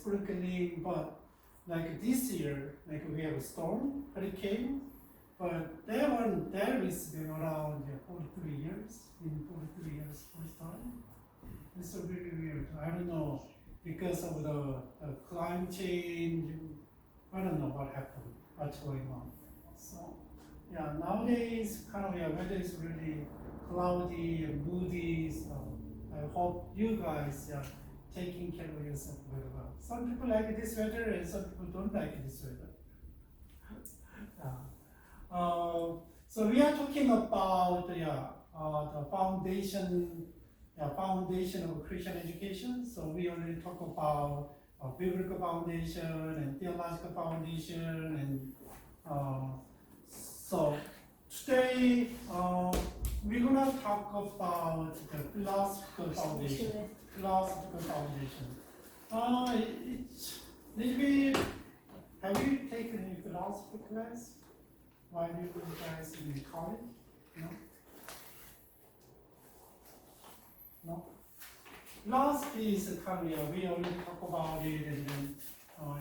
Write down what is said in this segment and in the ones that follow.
sprinkling, but like this year, like we have a storm, hurricane, but they weren't that risky around 43 years, in 43 years first time. It's so really weird. I don't know, because of the climate change, I don't know what happened, what's going on. So, yeah, nowadays, kind of, yeah, weather is really cloudy and moody, so I hope you guys are taking care of yourself very well. Some people like this weather and some people don't like this weather. So we are talking about the foundation of Christian education. So we already talked about biblical foundation and theological foundation, and so today we're gonna talk about the philosophical foundation. Philosophical foundation. It's little bit. Have you taken any philosophy class while you guys in college? No. No. Philosophy is a career. We already talked about it, and then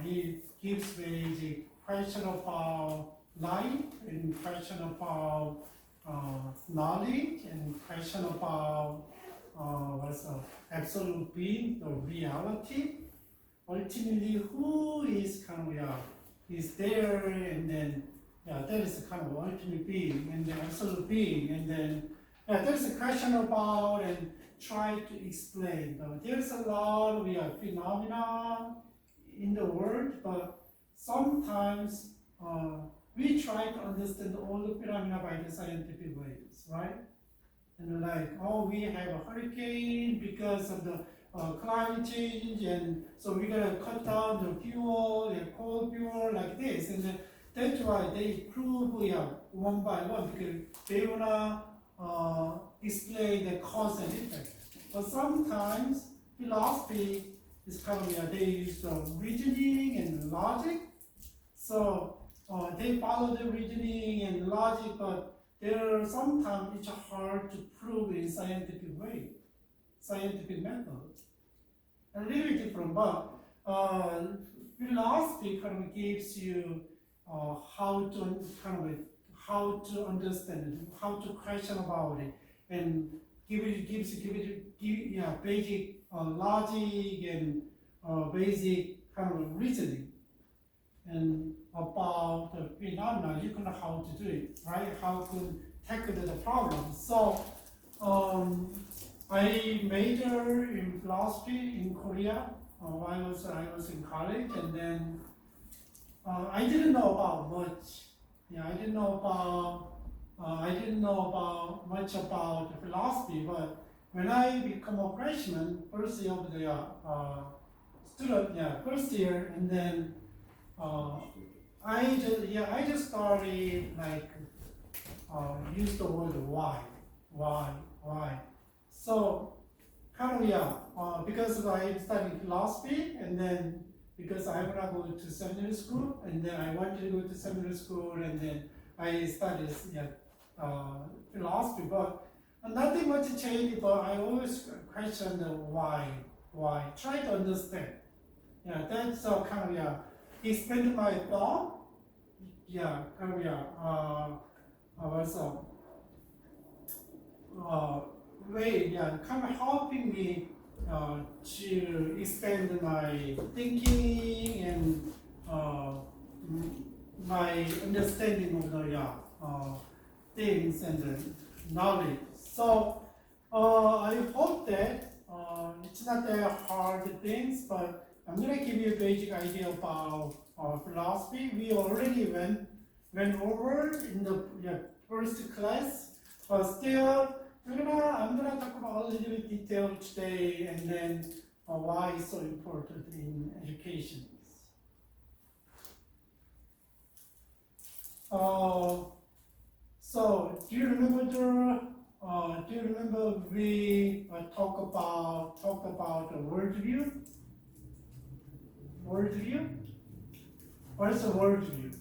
it gives basic question about life, and question about knowledge, and question about what's absolute being, the reality. Ultimately, who is kind of is there, and then that is the kind of ultimate being and the absolute being, and then there's a question about and try to explain. There's a lot of phenomena in the world, but sometimes we try to understand all the phenomena by the scientific ways, right? And like, oh, we have a hurricane because of the climate change, and so we're gonna cut down the fuel, coal fuel, like this, and then that's why they prove one by one, because they wanna explain the cause and effect. But sometimes philosophy is kind of they use the reasoning and logic, so they follow the reasoning and logic, but there are sometimes it's hard to prove in scientific way, scientific method. A little bit different, but philosophy kind of gives you how to understand it, how to question about it, and gives basic logic and basic kind of reasoning, and about the phenomena, you know how to do it, right? How to tackle the problem. So I majored in philosophy in Korea while I was in college, and then I didn't know about much. I didn't know about much about philosophy, but when I become a freshman, first year of the first year, and then I just started like use the word why. So kind of because I studied philosophy, and then because I wanna go to seminary school, and then I wanted to go to seminary school, and then I studied philosophy, but nothing much changed. But I always question the why. Try to understand. That's kind of expand my thought. Kind of also way, kind of helping me to expand my thinking and my understanding of the things and the knowledge. So I hope that it's not that hard things, but I'm gonna give you a basic idea about philosophy. We already went over in the first class, but still I'm gonna talk about a little bit detail today, and then why it's so important in education. So do you remember we talk about the worldview? Worldview? What is a worldview?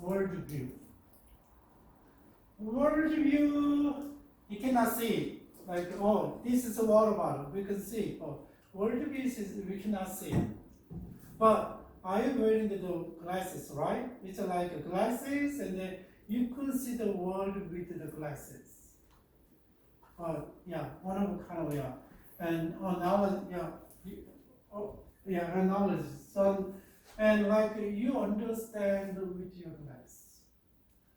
Worldview. You cannot see it. like, oh, this is a water bottle, we can see. Oh, world peace is we cannot see. But are you wearing the glasses, right? It's like glasses, and then you could see the world with the glasses. Yeah, one of the kind of, yeah. And now, yeah, analogy. So, and like you understand with your glass.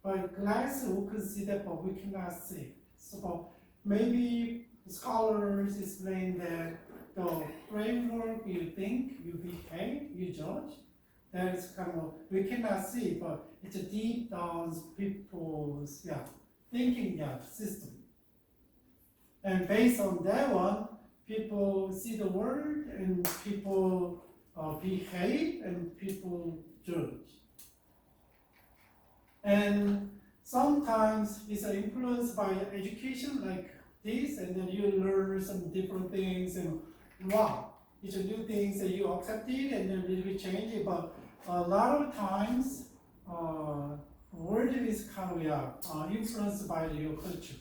But glass we can see that, but we cannot see. So maybe scholars explain that the framework you think, you behave, you judge, that is kind of, we cannot see, but it's a deep down people's, thinking, system. And based on that one, people see the world and people behave and people judge. And sometimes it's influenced by education like this, and then you learn some different things, and wow, it's a new things that you accept it and then little bit change it. But a lot of times, world is kind of influenced by your culture.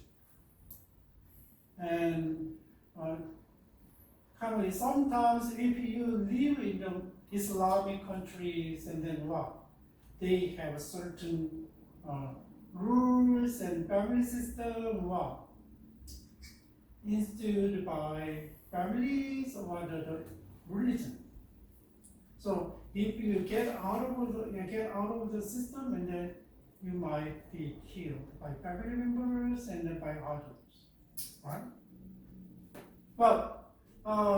And kind of sometimes if you live in the Islamic countries, and then they have certain rules and family system instituted by families or the religion. So if you get out of the system, and then you might be killed by family members and then by others, right? But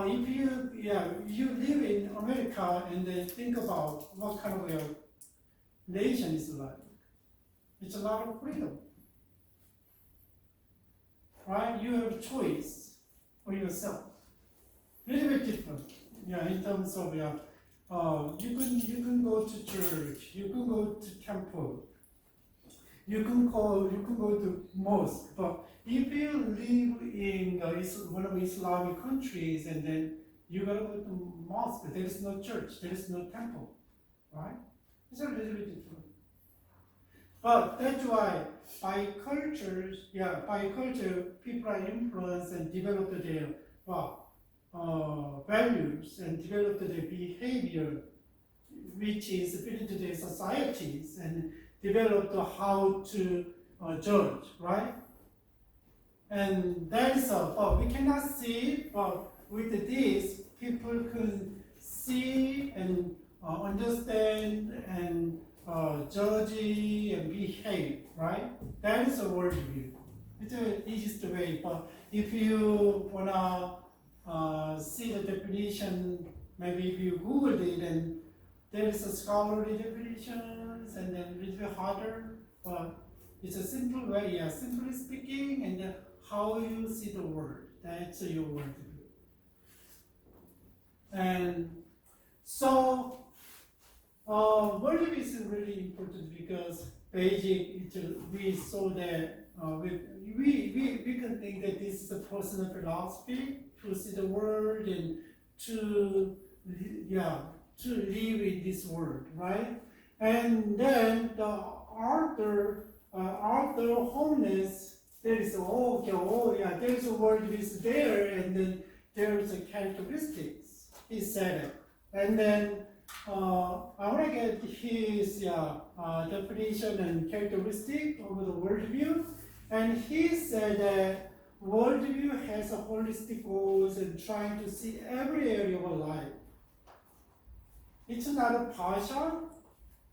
if you live in America and then think about what kind of a nation is like, it's a lot of freedom, right? You have choice for yourself. Little bit different, in terms of you can go to church, you can go to temple, you can go to mosque. But if you live in one of the Islamic countries, and then you gotta go to mosque, there is no church, there is no temple, right? It's a little bit different. But that's why by culture, people are influenced and develop their values and develop their behavior, which is fit into their societies, and develop how to judge, right? And that is we cannot see, but with this, people can see and understand and judge and behave, right? That is a worldview. It's the easiest way. But if you wanna see the definition, maybe if you Google it, and there is a scholarly definitions, and then a little bit harder, but it's a simple way, simply speaking, and how you see the world. That's your worldview. And so, worldview is really important because we saw that we can think that this is a personal philosophy to see the world and to live in this world, right? And then the Arthur Holness, there is there's a word is there, and then there's a characteristics. He said it, and then I want to get his definition and characteristic of the worldview, and he said that worldview has a holistic goals and trying to see every area of life. It's not a partial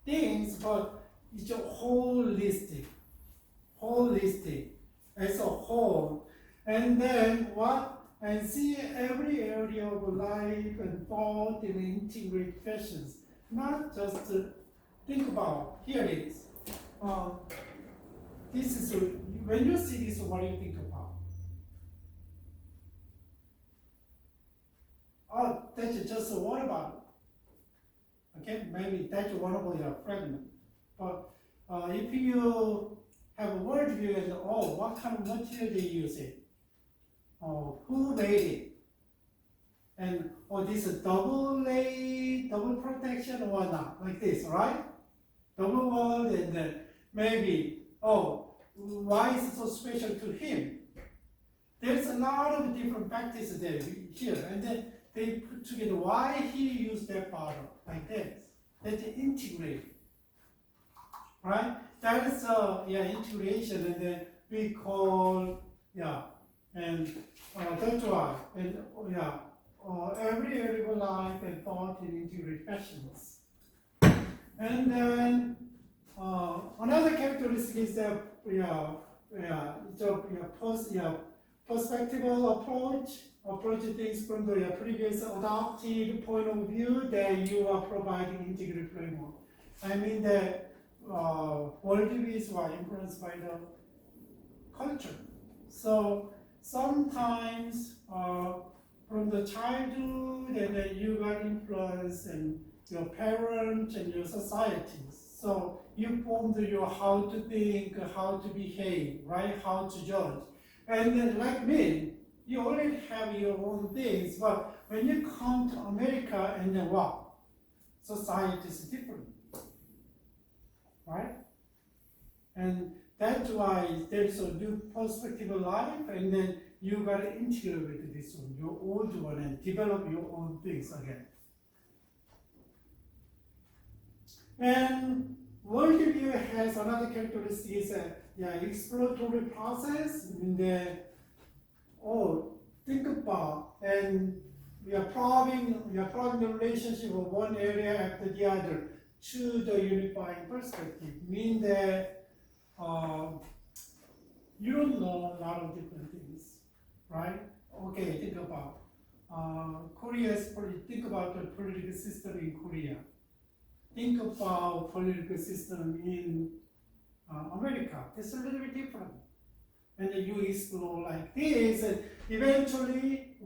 things, but it's a holistic as a whole. And then and see every area of life and thought in integrate fashions. Not just think about, here it is. This is, when you see this, what do you think about? Oh, that's just a water bottle. Okay, maybe that's one of your fragment. But if you have a worldview and what kind of material they use it? Who made it? And this is double protection or not, like this, right? Double wall, and then maybe, why is it so special to him? there's a lot of different practices there here, and then they put together why he used that pattern like this. That's integrate, right? That is integration, and then we call and that's why every area of life and thought in integrated fashions. And then another characteristic is that perspectival approach things from the previous adopted point of view that you are providing integrated framework. I mean that worldviews are influenced by the culture. So sometimes from the childhood and then you got influence and your parents and your societies. So you formed your how to think, how to behave, right? How to judge. And then like me, you already have your own things, but when you come to America and then what? Society is different, right? And that's why there's a new perspective of life, and then you gotta integrate this one, your old one, and develop your own things again. And worldview has another characteristic is exploratory process, and then think about and we are probing the relationship of one area after the other to the unifying perspective. Mean that you don't know a lot of different things, right? Okay, think about think about the political system in Korea. Think about political system in America. It's a little bit different. And then you explore like this, and eventually,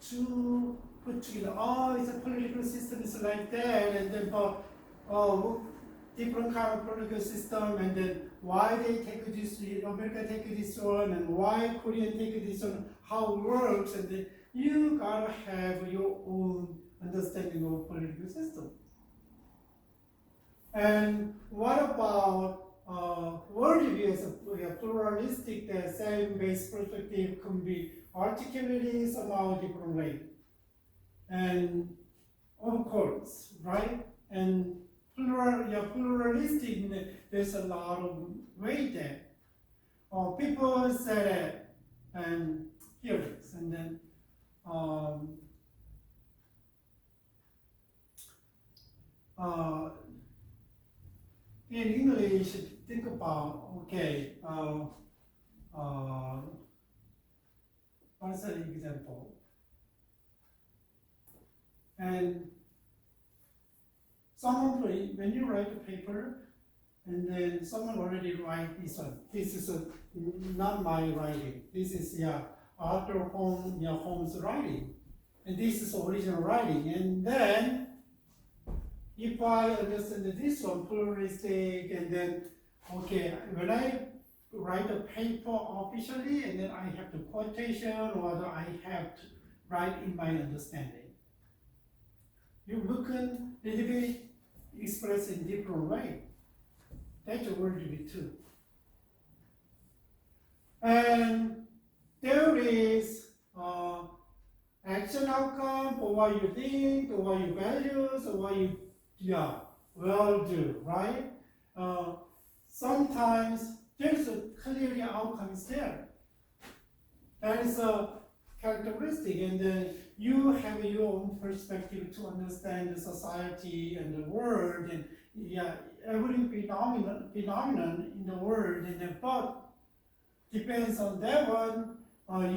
to put together, it's a political system, it's like that, and then different kind of political system, and then why they take this, America take this one, and why Korean take this one, how it works, and then you gotta have your own understanding of political system. And what about worldview as a pluralistic, the same-based perspective can be articulated somehow different way. And of course, right? And pluralistic, there's a lot of way there. People said it, and here it is, and then in English, think about, what's an example? And someone, when you write a paper, and then someone already write this one. This is not my writing. This is Arthur Holmes' writing. And this is original writing. And then, if I understand this one, pluralistic, and then, when I write a paper officially, and then I have the quotation, or I have to write in my understanding. You can little bit express in different way. That's a worldview too. And there is action outcome for what you think, or what you values, or what you will do, right? Sometimes there's a clearly outcome is there. That is a characteristic, and then you have your own perspective to understand the society and the world, and every phenomenon in the world, and then, but depends on that one.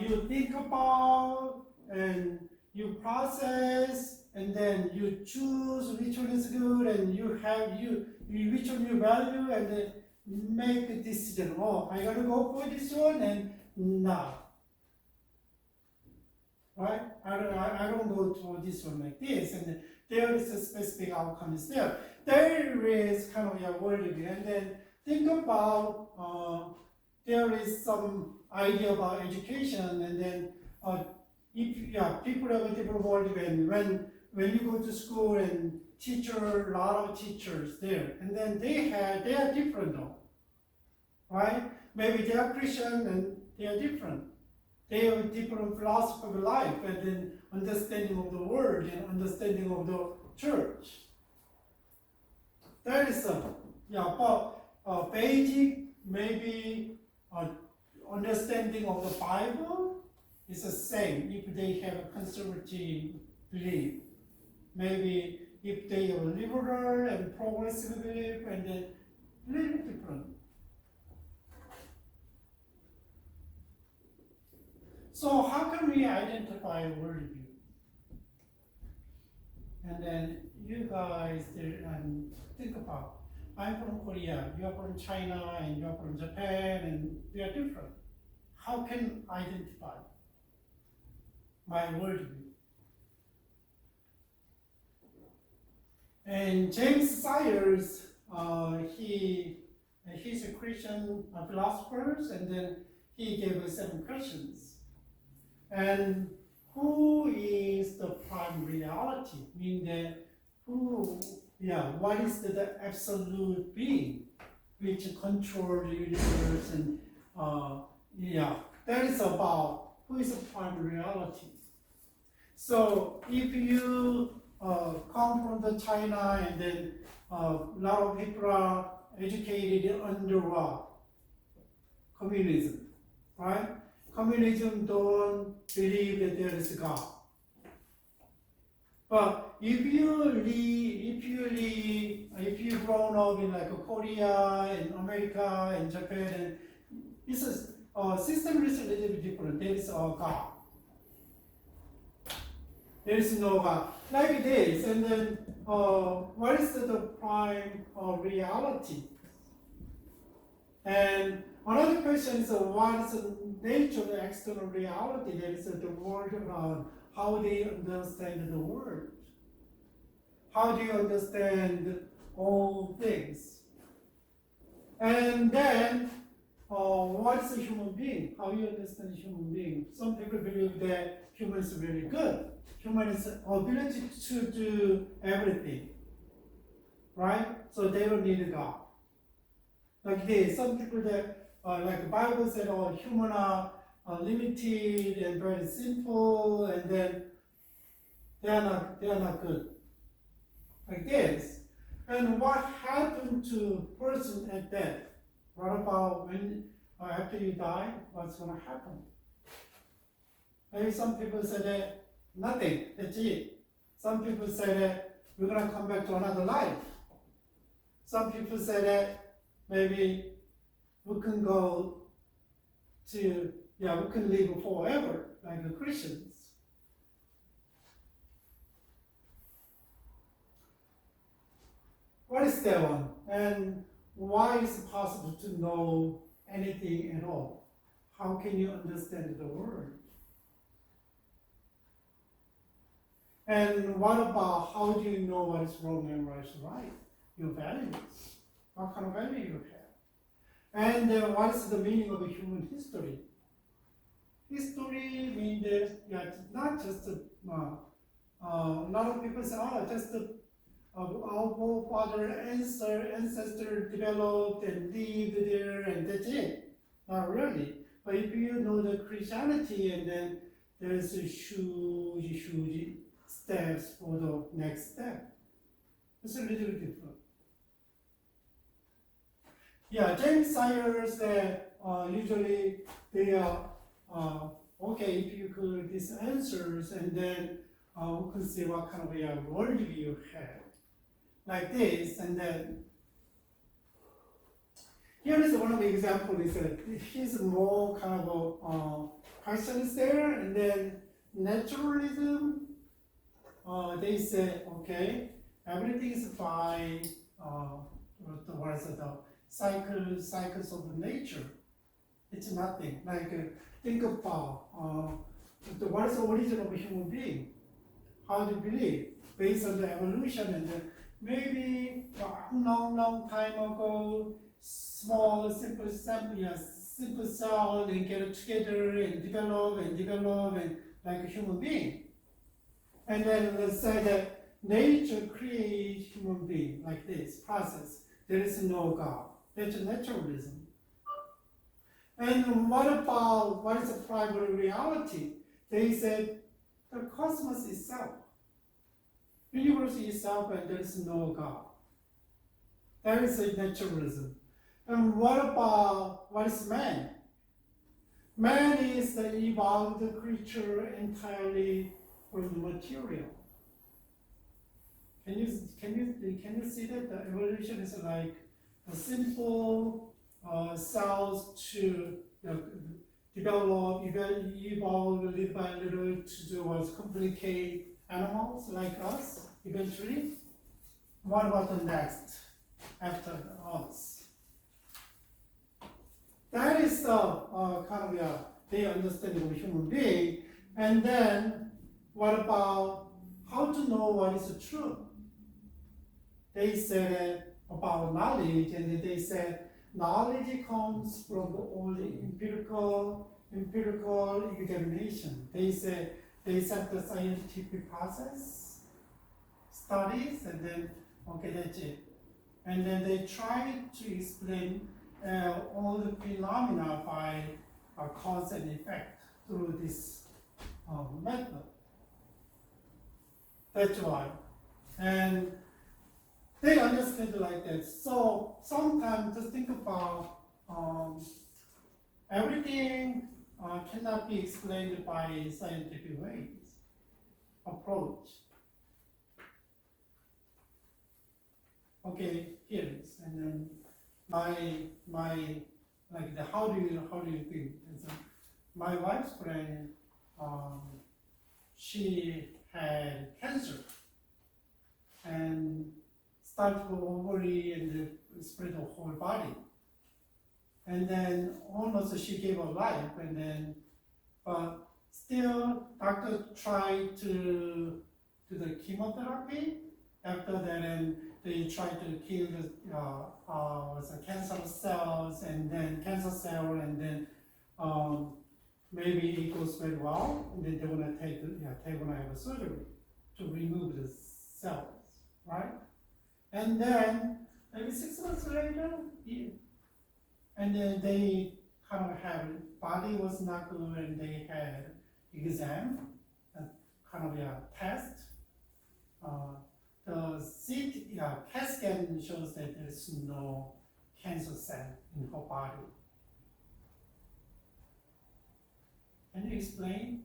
You think about and you process, and then you choose which one is good, and which one you value, and then make a decision. I gotta go for this one, and no. Right? I don't go to this one like this, and there is a specific outcome is there. There is kind of your worldview, and then think about there is some idea about education, and then people have a different worldview, and when you go to school and a lot of teachers there, and then they are different though, right? Maybe they are Christian and they are different. They have a different philosophy of life and then understanding of the world and understanding of the church. That is but basic maybe understanding of the Bible is the same if they have a conservative belief. Maybe if they have a liberal and progressive belief, and then a little different. So how can we identify a worldview? And then you guys think about, I'm from Korea, you're from China, and you're from Japan, and we are different. How can I identify my worldview? And James Sayers, he's a Christian philosopher, and then he gave us 7 questions. And who is the prime reality? Meaning that what is the absolute being which controls the universe, and that is about who is the prime reality. So if you come from the China, and then a lot of people are educated under communism, right? Communism don't believe that there is a God. But if you grown up in like Korea and America and Japan, and it's a system is a little bit different. There is a God. There is no God. Like this, and then what is the prime reality? And another question is what is the nature of the external reality? That is the world around, how they understand the world. How do you understand all things? And then, what is a human being? How you understand a human being? Some people believe that humans are very good. Humans' ability to do everything, right? So they don't need a God. Like this, some people that, like the Bible said, humans are limited and very simple, and then they are not good. Like this. And what happened to person at death? What about when after you die? What's going to happen? Maybe some people say that nothing, that's it. Some people say that we're going to come back to another life. Some people say that maybe we can go to, we can live forever, like the Christians. What is that one? And why is it possible to know anything at all? How can you understand the world? And what about how do you know what is wrong and what is right? Your values. What kind of value you have? And what is the meaning of a human history? History means that not just a lot of people say, just our forefather ancestor developed and lived there, and that's it. Not really. But if you know the Christianity, and then there's a huge steps for the next step. It's a little different. James Sayers said usually they are okay if you could these answers, and then we can see what kind of a worldview you have. Like this, and then here is one of the examples. Is that he's more kind of questions there, and then naturalism. They say, okay, everything is fine. What is it? Cycles of nature. It's nothing. Like think about what is the origin of a human being? How do you believe? Based on the evolution, and maybe a long time ago, small simple cell and get together and develop and like a human being. And then let's say that nature creates human being like this process. There is no God. That's naturalism. And what is the primary reality? They said the cosmos itself, universe itself, and there is no God. That is a naturalism. And what is man? Man is the evolved creature entirely from material. Can you see that the evolution is like a simple cells to develop, evolve little by little towards complicate animals like us eventually? What about the next after us? That is the kind of the understanding of human being. And then what about how to know what is true? They said about knowledge, and they said knowledge comes from all the empirical examination. They said the scientific process, studies, and then okay, that's it. And then they try to explain all the phenomena by cause and effect through this method. That's why. And they understand it like that. So sometimes just think about everything cannot be explained by scientific ways, approach. Okay, here it is. And then my like the how do you think? And so my wife's friend, she had cancer and started from ovary and spread the whole body. And then almost she gave up life, and then but still doctor tried to do the chemotherapy. After that, and they tried to kill the cancer cells, and then cancer cell, and then maybe it goes very well, and then they're gonna have a surgery to remove the cells, right? And then maybe 6 months later, and then they kind of had body was not good, and they had exam, kind of a test. The CAT scan shows that there is no cancer cell in her body. Can you explain?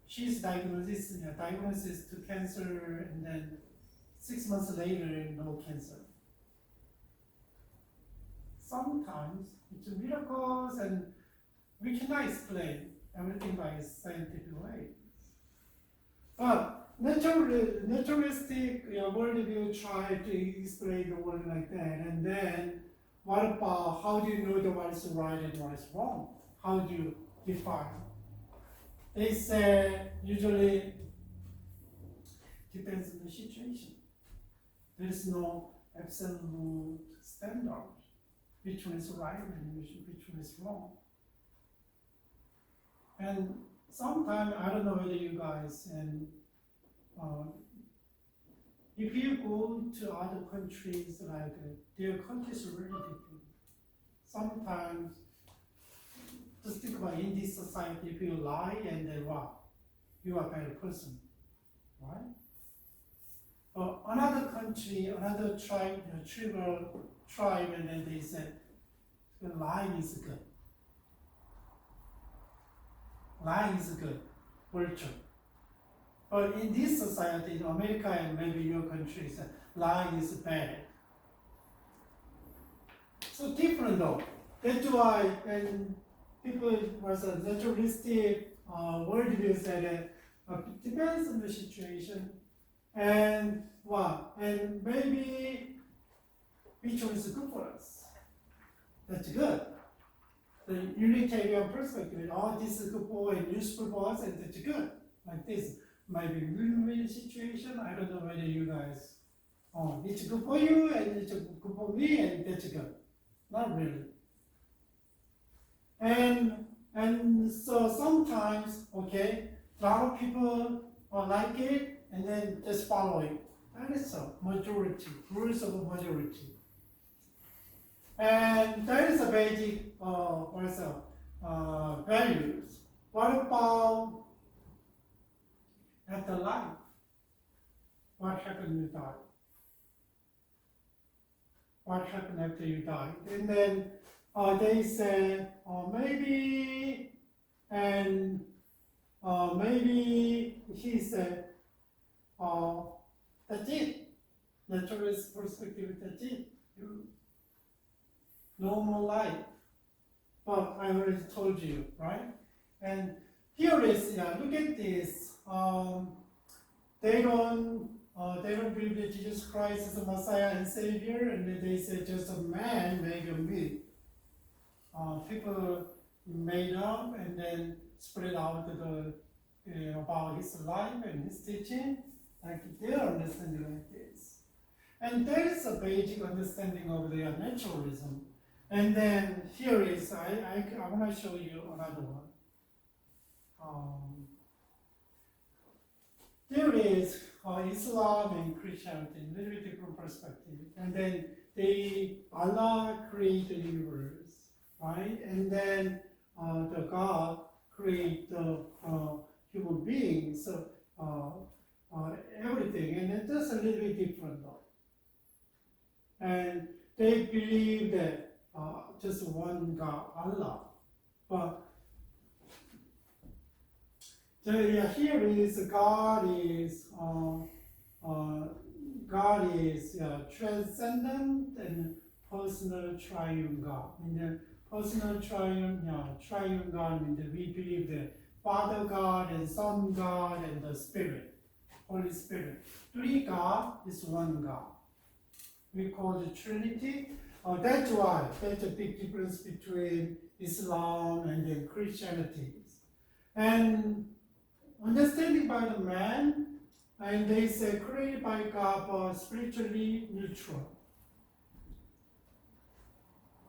She's diagnosis to cancer, and then 6 months later, no cancer. Sometimes it's miracles, and we cannot explain everything by scientific way. But naturalistic worldview try to explain the world like that, and then what about how do you know what is right and what is wrong? How do you define? They say usually depends on the situation. There is no absolute standard which one is right and which one is wrong. And sometimes I don't know whether you guys and if you go to other countries, like their countries are really different. Sometimes, just think about in this society, if you lie and then you are a bad person, right? But another country, another tribe, tribal tribe, and then they said, lying is good. Lying is good, virtue. But in this society, in America and maybe your countries, lying is bad. So different though. That's why when people was a naturalistic worldview said it depends on the situation and and maybe which one is good for us. That's good. The Unitarian perspective, this is good for and useful for us, and that's good. Like this. Might be win-win situation. I don't know whether you guys, it's good for you and it's good for me, and that's good. Not really. And so sometimes, a lot of people like it and then just follow it. That is a majority, rules of a majority. And that is a basic values. What about after life? What happened when you die? What happened after you die? And then they say, maybe, and maybe he said, that's it. Naturalist perspective, that's it. No more life. But I already told you, right? And here is, look at this. They don't believe that Jesus Christ is the Messiah and Savior, and they say just a man made a myth. People made up and then spread out about his life and his teaching, like their understanding like this. And there is a basic understanding of their naturalism. And then here is, I want to show you another one. There is Islam and Christianity, a little bit different perspective. And then Allah created the universe, right? And then the God create the human beings, everything. And it's just a little bit different though. And they believe that just one God, Allah. But here is God is transcendent and personal triune God. In the personal triune God means that we believe that Father God and Son God and the Spirit, Holy Spirit. Three God is one God. We call it Trinity. That's why there's a big difference between Islam and then Christianity. And understanding by the man, and they say created by God, but spiritually neutral.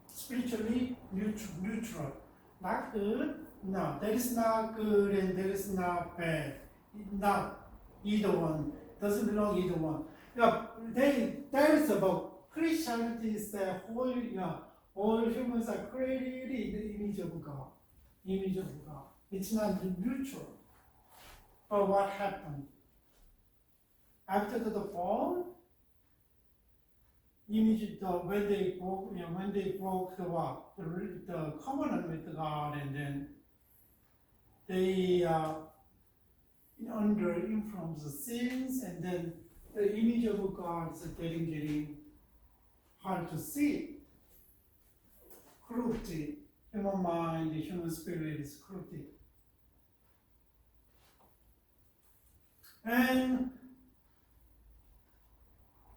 Spiritually neutral. Not good? No, that is not good and that is not bad. Not either one. Doesn't belong either one. That is about Christianity is that all humans are created in the image of God. Image of God. It's not neutral. But what happened? After the fall, when they broke the covenant with God, and then they under influence of sins, and then the image of God is getting hard to see. Corrupted. Human mind, the human spirit is corrupted. And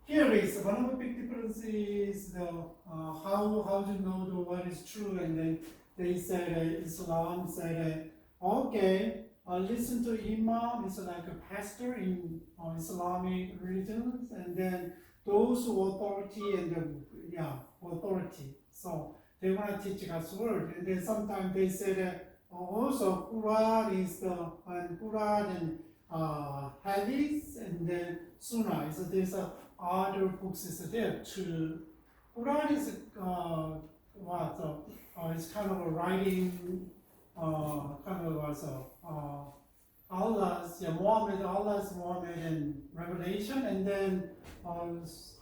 here is one of the big differences, how to know what is true. And then they said Islam said, okay, listen to Imam, it's like a pastor in Islamic religions, and then those who authority and authority. So they want to teach God's word. And then sometimes they say that also Quran is Quran and Hadith and then Sunnah. So there's other books is there too. Quran is it's kind of a writing, Allah's Muhammad and Revelation, and then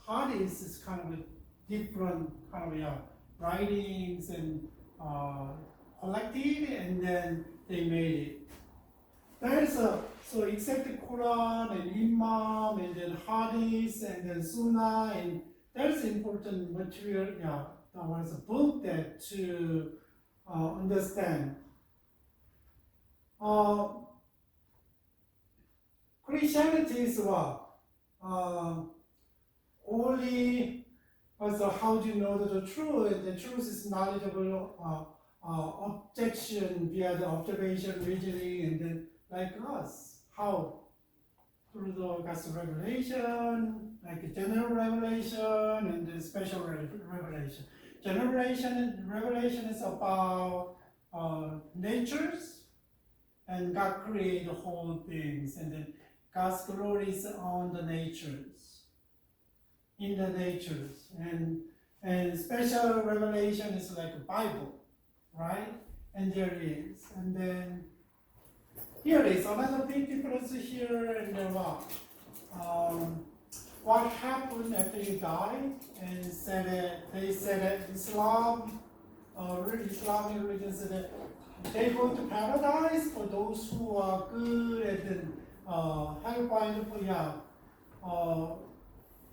Hadith is kind of a different kind of writings and collected, and then they made it. There is so except the Quran and Imam and then Hadith and then Sunnah, and there's important material. There was a book that to understand. Christianity is what? Only how do you know the truth? And the truth is knowledgeable objection via the observation, reasoning, and then like us. How? Through the God's revelation, like general revelation and the special revelation. General revelation is about natures, and God created the whole things, and then God's glory is on the natures, in the natures, and And special revelation is like a Bible, right? And there is. And then here is another big difference here and there. What happened after you die? And they said that Islamic religion said that they go to paradise for those who are good, and then hellfire for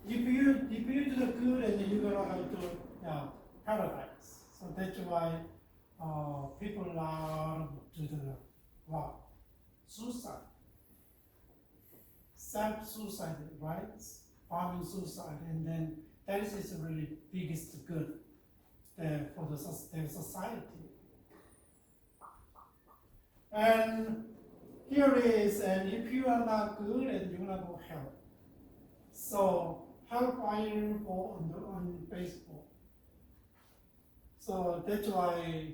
if you do the good, and then you're gonna have to paradise. So that's why people love to do what? Suicide, self-suicide, right? Bombing suicide, and then that is the really biggest good for the society. And here is, and if you are not good, and you're gonna go hell. So hellfire on Facebook. So that's why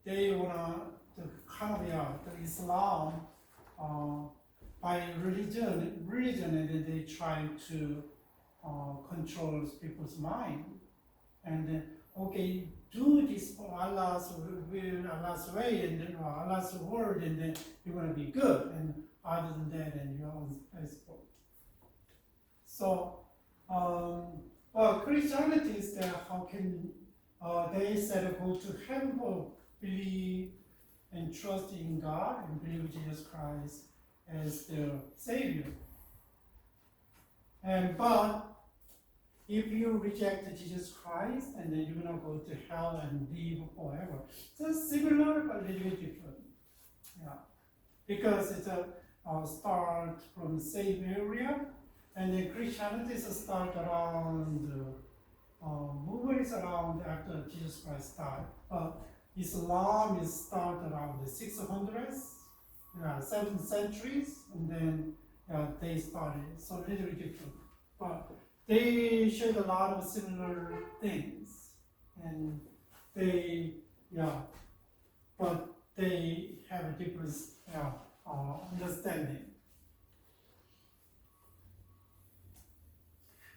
they wanna the Islam by religion, and then they try to control people's mind. And then, okay, do this for Allah's will, Allah's way, and then Allah's word, and then you're gonna be good. And other than that, and you're on Facebook. So, Christianity is that how can they said go to heaven for believe and trust in God and believe Jesus Christ as their Savior. But if you reject Jesus Christ, and then you're gonna go to hell and live forever. So similar but a little bit different. Yeah, because it's a start from the same area, and then Christianity is a start around movements around after Jesus Christ died. Islam is start around the 600s, 7th centuries, and then they started. So a little bit different, but they shared a lot of similar things, and but they have a different understanding.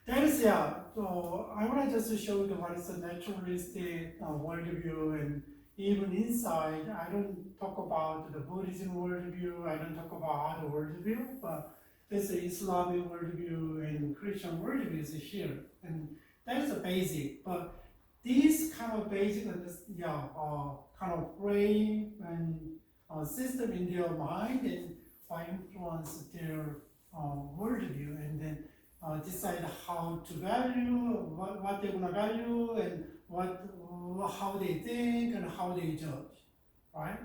That is, so I want to just show you what is a naturalistic worldview, and even inside, I don't talk about the Buddhism worldview, I don't talk about other worldview, but there's the Islamic worldview and Christian worldview is here, and that's the basic. But these kind of basic, kind of frame and system in their mind, and influence their worldview, and then decide how to value, what they're gonna value, and how they think and how they judge, right?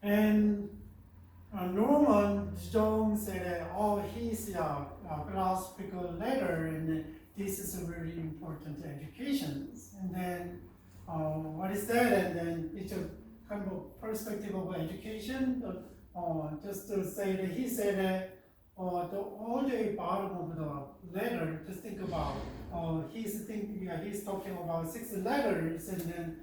And Norman Jones said that, he's a philosophical letter, and this is a very important education. And then, what is that? And then it's a kind of perspective of education. Just to say that he said that all the bottom of the letter, just think about, he's talking about 6 letters, and then,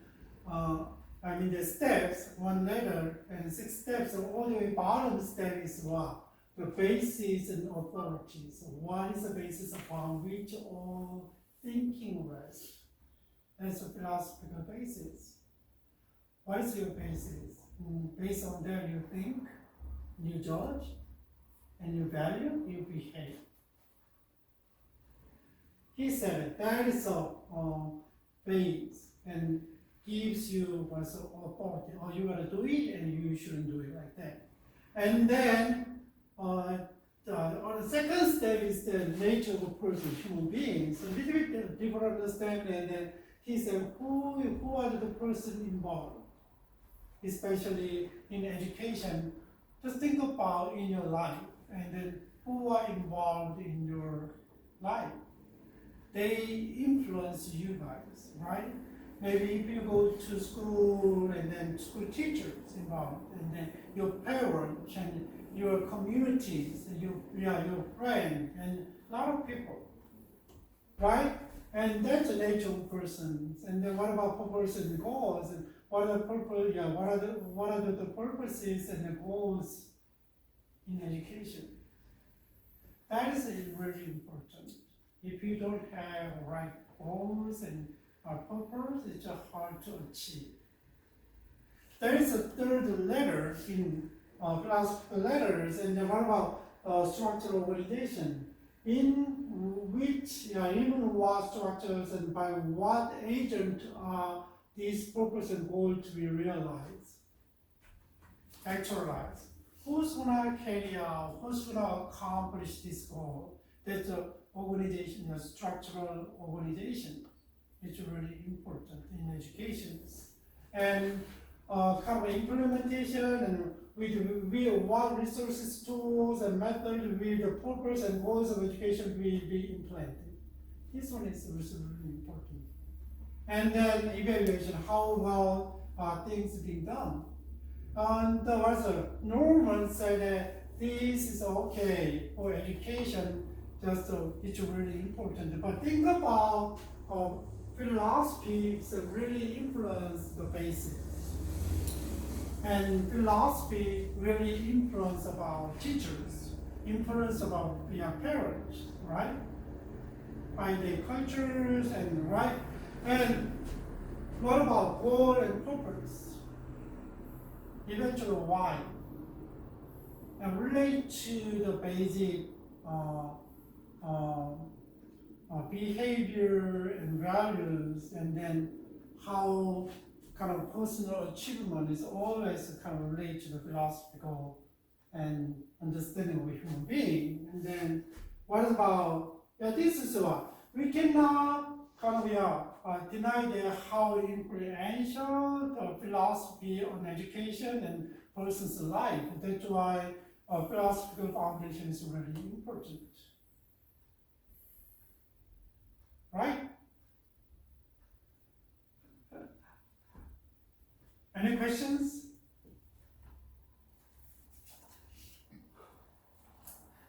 the steps, 1 letter and 6 steps, and all the way bottom step is what? The basis and authority. So what is the basis upon which all thinking rests? That's a philosophical basis. What is your basis? Based on that you think, you judge, and you value, you behave. He said that is a base, and gives you what's authority, or you gotta do it, and you shouldn't do it like that. And then the second step is the nature of a person, human beings. So a little bit different understanding. And then he said, who are the person involved, especially in education. Just think about in your life, and then who are involved in your life. They influence you guys, right? Maybe if you go to school, and then school teachers involved, and then your parents, and your communities, and your friends, and a lot of people, right? And that's the nature of persons. And then what about purpose and goals? And what are the purpose? What are the purposes and the goals in education. That is really important. If you don't have right goals and purpose, it's just hard to achieve. There is a third letter in philosophical letters, and then what about structural organization? In which, even what structures and by what agent are these purpose and goals to be realized, actualized? Who's gonna carry out, who's gonna accomplish this goal? That's the organization, the structural organization. It's really important in education. And kind of implementation and with what resources, tools, and methods with the purpose and goals of education will be implemented. This one is really important. And then evaluation, how well things being done. And also, Norman said that this is okay for education, just it's really important. But think about philosophy really influence the basics. And philosophy really influence about teachers, influence about parents, right? By their cultures and right. And what about goal and purpose? Eventually why? And relate to the basic behavior and values, and then how kind of personal achievement is always kind of related to the philosophical and understanding of a human being. And then what about, this is what we cannot kind of deny that how influential the philosophy on education and person's life. That's why philosophical foundation is really important. Right? Any questions?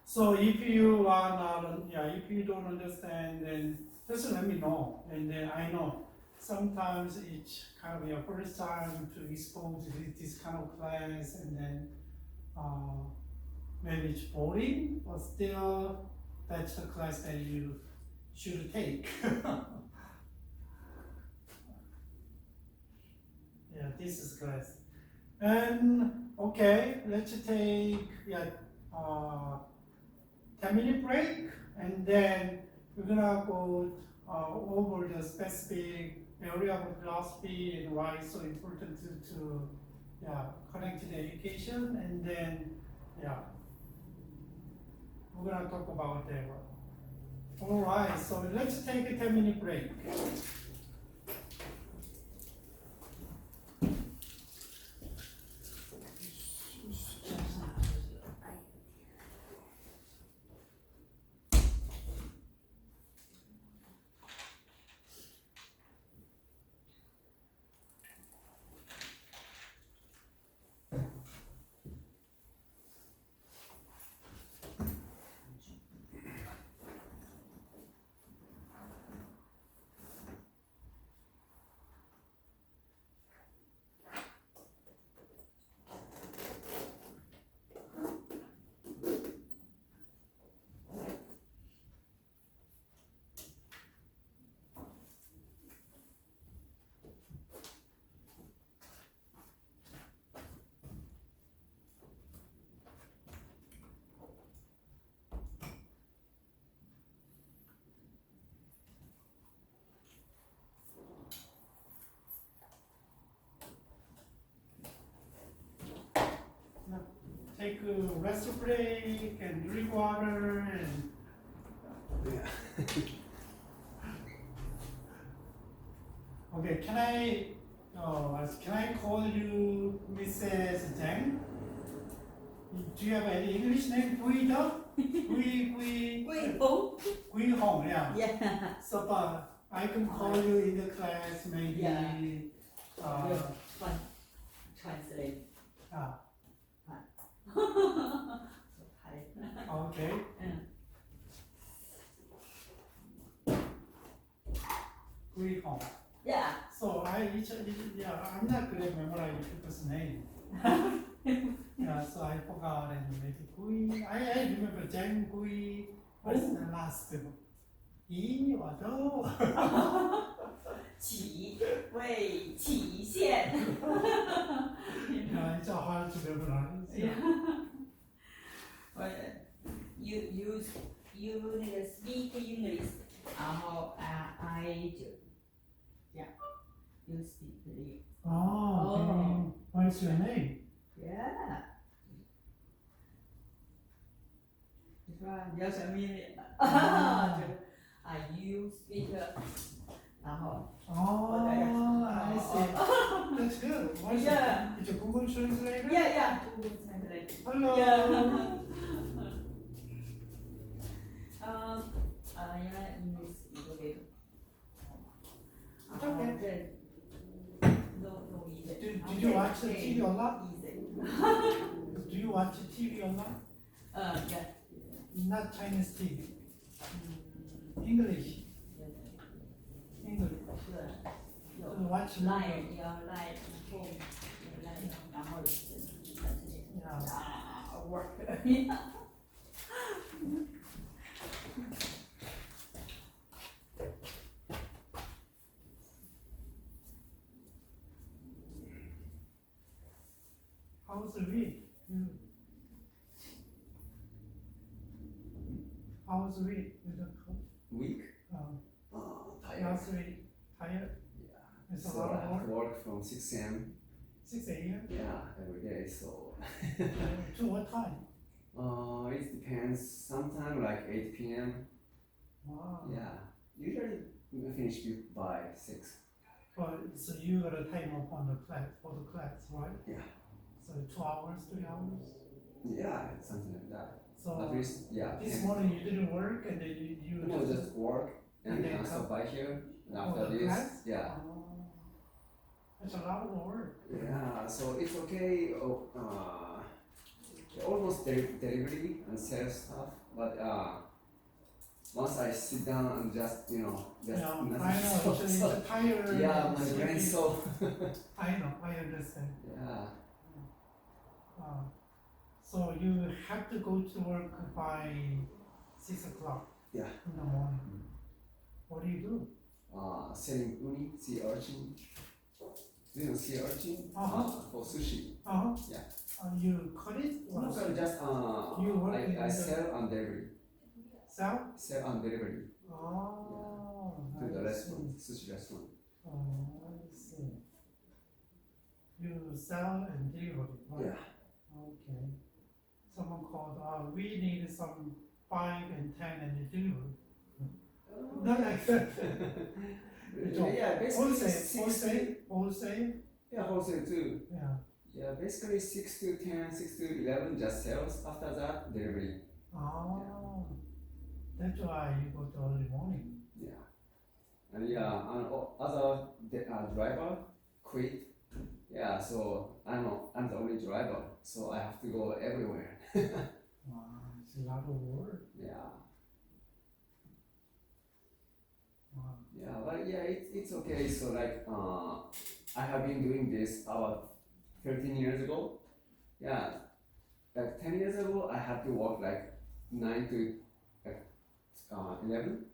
So if you are not, if you don't understand, then just let me know. And then I know sometimes it's kind of your first time to expose this kind of class, and then maybe it's boring, but still that's the class that you should take. Yeah, this is class. And okay, let's take 10-minute break, and then we're gonna go over the specific area of philosophy and why it's so important to connect to the education, and then we're gonna talk about that one. All right, so let's take a 10-minute break. Take a rest break and drink water and okay, can I call you Mrs. Zhang? Do you have any English name? Gui Hong, yeah. Yeah. So I can call you in the class maybe. Translate. Okay. Gui Hong. Yeah. So I'm not good at memorizing people's name. Yeah, so I forgot and maybe Gui. I remember Jan Gui was the last. Yi was起位起线。 Yeah, it's hard to memorize. Yeah. Well, you 那个 speak English， 然后I 就 yeah you speak the Oh, okay. What's your name? yeah。你说你要什么命令？就you speak， 然后 Oh, I see. That's good. What's Yeah. It's a Google Translator? yeah Google Translate。 Hello. Yeah. Yeah, English is a little. Okay. No easy. Did you watch the TV a lot? Easy. Do you watch the TV a lot? Yeah. Not Chinese TV. English. English. 是有 Watch line 要 line 后 line 然后 Yeah. work。 How's the week? How's the week? Week? Tired. Last week, tired? Yeah. It's a So lot I of have to work. work from 6 a.m. 6 a.m. Yeah, every day. So To what time? it depends. Sometimes like 8 p.m. Wow. Yeah. Usually we finish by 6. But so you got a time up on the class for the class, right? Yeah. So 2 hours, 3 hours. Yeah, something like that. So At least, yeah. this morning you didn't work and then you No, just work and And then stop by here. And after the this, class? yeah. Oh, that's a lot of work. Yeah, so it's okay. Almost delivery and sales stuff, but once I sit down and just just Yeah, I nothing. know. It's a tired. Yeah, my sleepy- brain so I know. I understand. yeah. So you have to go to work by 6 o'clock. Yeah. In the morning. What do you do? Selling uni, sea urchin. Do you know sea urchin? For sushi. Yeah. You cut it? Or No, sorry, just You work in I the- sell and delivery. sell? Sell and delivery Oh, to the I restaurant, see. sushi restaurant. Oh, I see. You sell and deliver, right? Yeah. Okay. Someone called, we need some 5 and 10 and deliver. Not like that. Yeah, basically Wholesale, wholesale. Yeah, wholesale too. Yeah. Yeah, basically 6 to 10, 6 to 11 just sales. After that, delivery. Oh, that's why you go to early morning. Yeah. And yeah, and other driver quit. Yeah, so I'm the only driver, so I have to go everywhere. Wow, it's a lot of work. Yeah. Wow. Yeah, but yeah, it's okay. So like, I have been doing this about 13 years ago. Yeah, like 10 years ago, I had to work like 9 to 11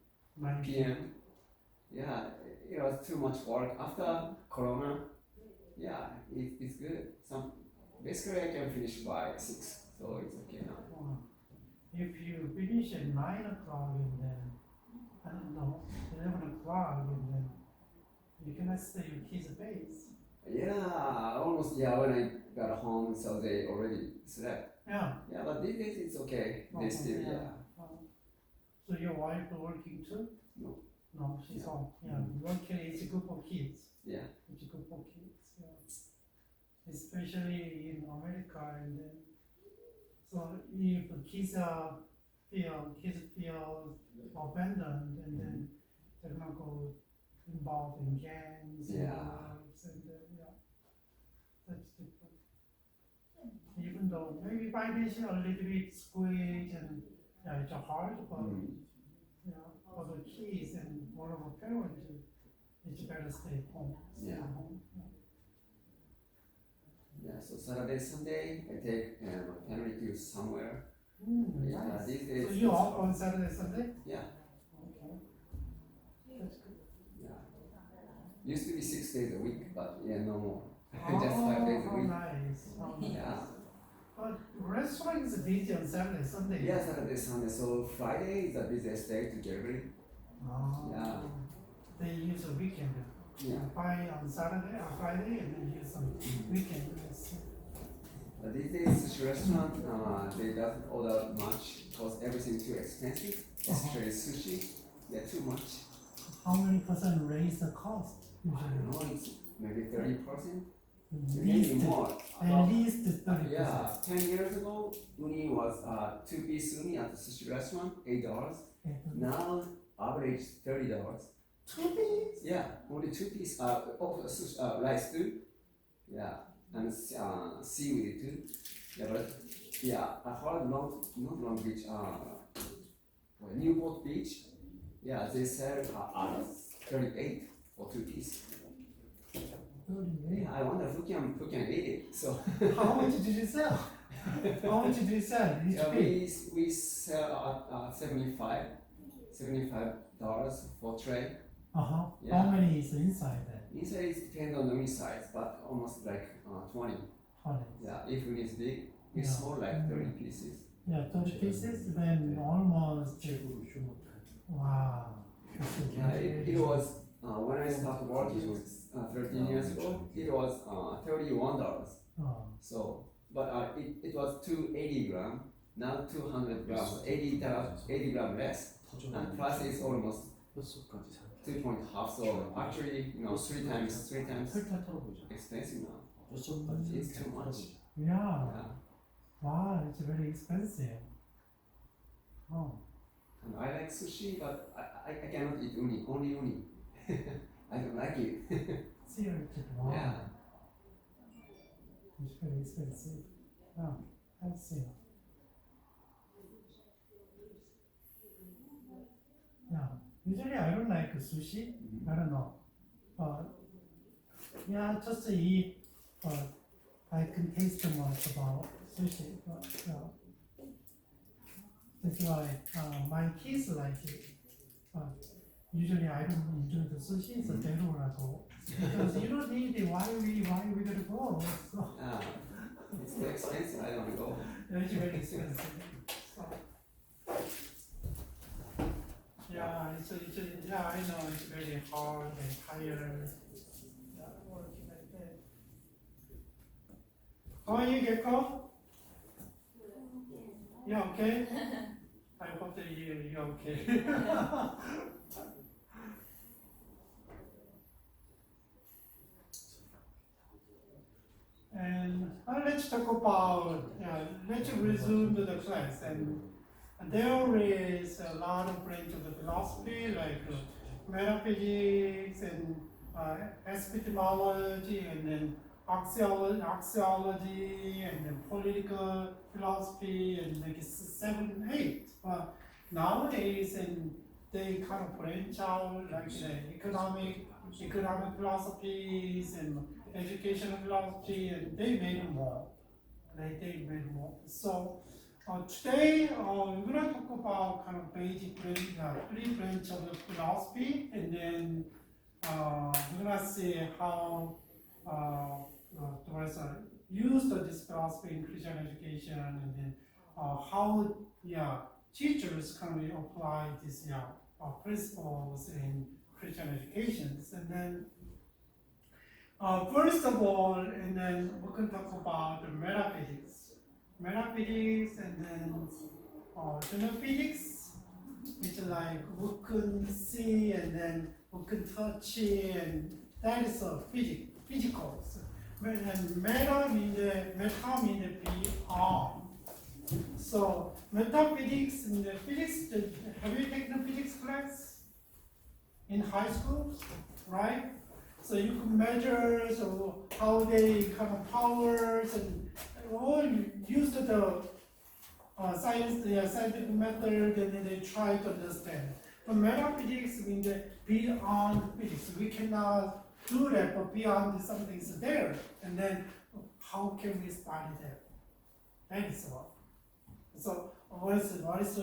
p.m. Yeah, it was too much work. After Corona, yeah, it's good. Basically I can finish by 6, so it's okay now. Wow. If you finish at 9 o'clock and then, I don't know, 11 o'clock and then you cannot stay your kids' base. Yeah, almost. Yeah, when I got home, so they already slept. Yeah. Yeah, but these days it's okay. They still, yeah. So your wife working too? No. No, she's Yeah. home. Yeah, working is good for kids. Yeah. It's good for kids. Yeah. Especially in America, and then so if kids feel abandoned, and then they're gonna go involved in gangs and Yeah. drugs, and then that's different. Even though maybe financially a little bit squeezed and it's hard, but for the kids and one of the parents, it's better stay home. Stay Yeah. home. Yeah, so Saturday, Sunday, I take my family to somewhere. Yeah, Nice. these So days. you off on Saturday, Sunday? Yeah, Okay. That's good. yeah. Used to be 6 days a week, but yeah, no more. Just 5 days a how week. nice. How nice. Yeah. But restaurant is busy on Saturday, Sunday. Yeah, Saturday, Sunday. So Friday is the busiest day to delivery. Oh. Yeah. They use a weekend. Yeah. Buy on Saturday or Friday and then use some weekend. But these days, sushi restaurant, they doesn't order much because everything too expensive. Especially sushi, yeah, too much. How many percent raise the cost? I don't know, it's maybe 30%, At maybe least, more. at least 30%. Yeah, 10 years ago, uni was 2-piece uni at the sushi restaurant, $8. Now, average $30. 2 piece? Yeah, only 2-piece, sushi, rice too. Yeah, and seaweed too. Yeah, but yeah, I heard not Long Beach, Newport Beach. Yeah, they sell 38 for 2-piece. 38. Yeah, I wonder who can eat it. So How much did you sell? How much did you sell each yeah, piece? we sell at $75 for tray. Yeah. How many is inside then? Inside it depends on the uni size, but almost like 20. 20. Yeah, if it is big, it's Yeah. small like 30 pieces. Yeah, 30 pieces, then almost. Wow. Yeah, it was when I started working 13 years ago, it was $31. Oh. So, but it was 280 gram, now 200 grams, 80 gram less, and price is almost 2.5. So actually, 3 times expensive now. It's too much. Yeah. Yeah. Wow, it's very expensive. Oh. And I like sushi, but I cannot eat only uni. I don't like it. Seriously, wow. Yeah. It's very expensive. Oh, I see. Yeah. Usually I don't like sushi. Mhm. I don't know. But yeah, just eat. But I can taste too much about sushi. But that's why my kids like it. But usually I don't enjoy the sushi, so they don't wanna go. Because you don't need it. Why we gonna go? So Yeah. It's too expensive. I don't go. it's very expensive. So, yeah, yeah, I know it's very hard and tired. Yeah, working like that. How are you, Gekko? You okay? I hope that you're okay. And let's talk about, let's resume to the class. And there is a lot of branch of the philosophy, like metaphysics and epistemology, and then axiology, and then political philosophy, and like 7, 8. But nowadays, and they kind of branch out, like economic philosophies and educational philosophy, and they made more. So today we're gonna talk about kind of basic 3 branches of the philosophy, and then we're gonna see how use this philosophy in Christian education, and then how teachers can apply these principles in Christian education, and then. First of all, and then we can talk about the metaphysics, and then general physics, which like we can see and then we can touch, and that is physical. And meta means beyond. So metaphysics and the physics. Have you taken a physics class in high school, right? So you can measure how they kind of powers, and all used the scientific method, and then they try to understand. But metaphysics means beyond physics. We cannot do that, but beyond something is there. And then how can we study that? That is what. So what is a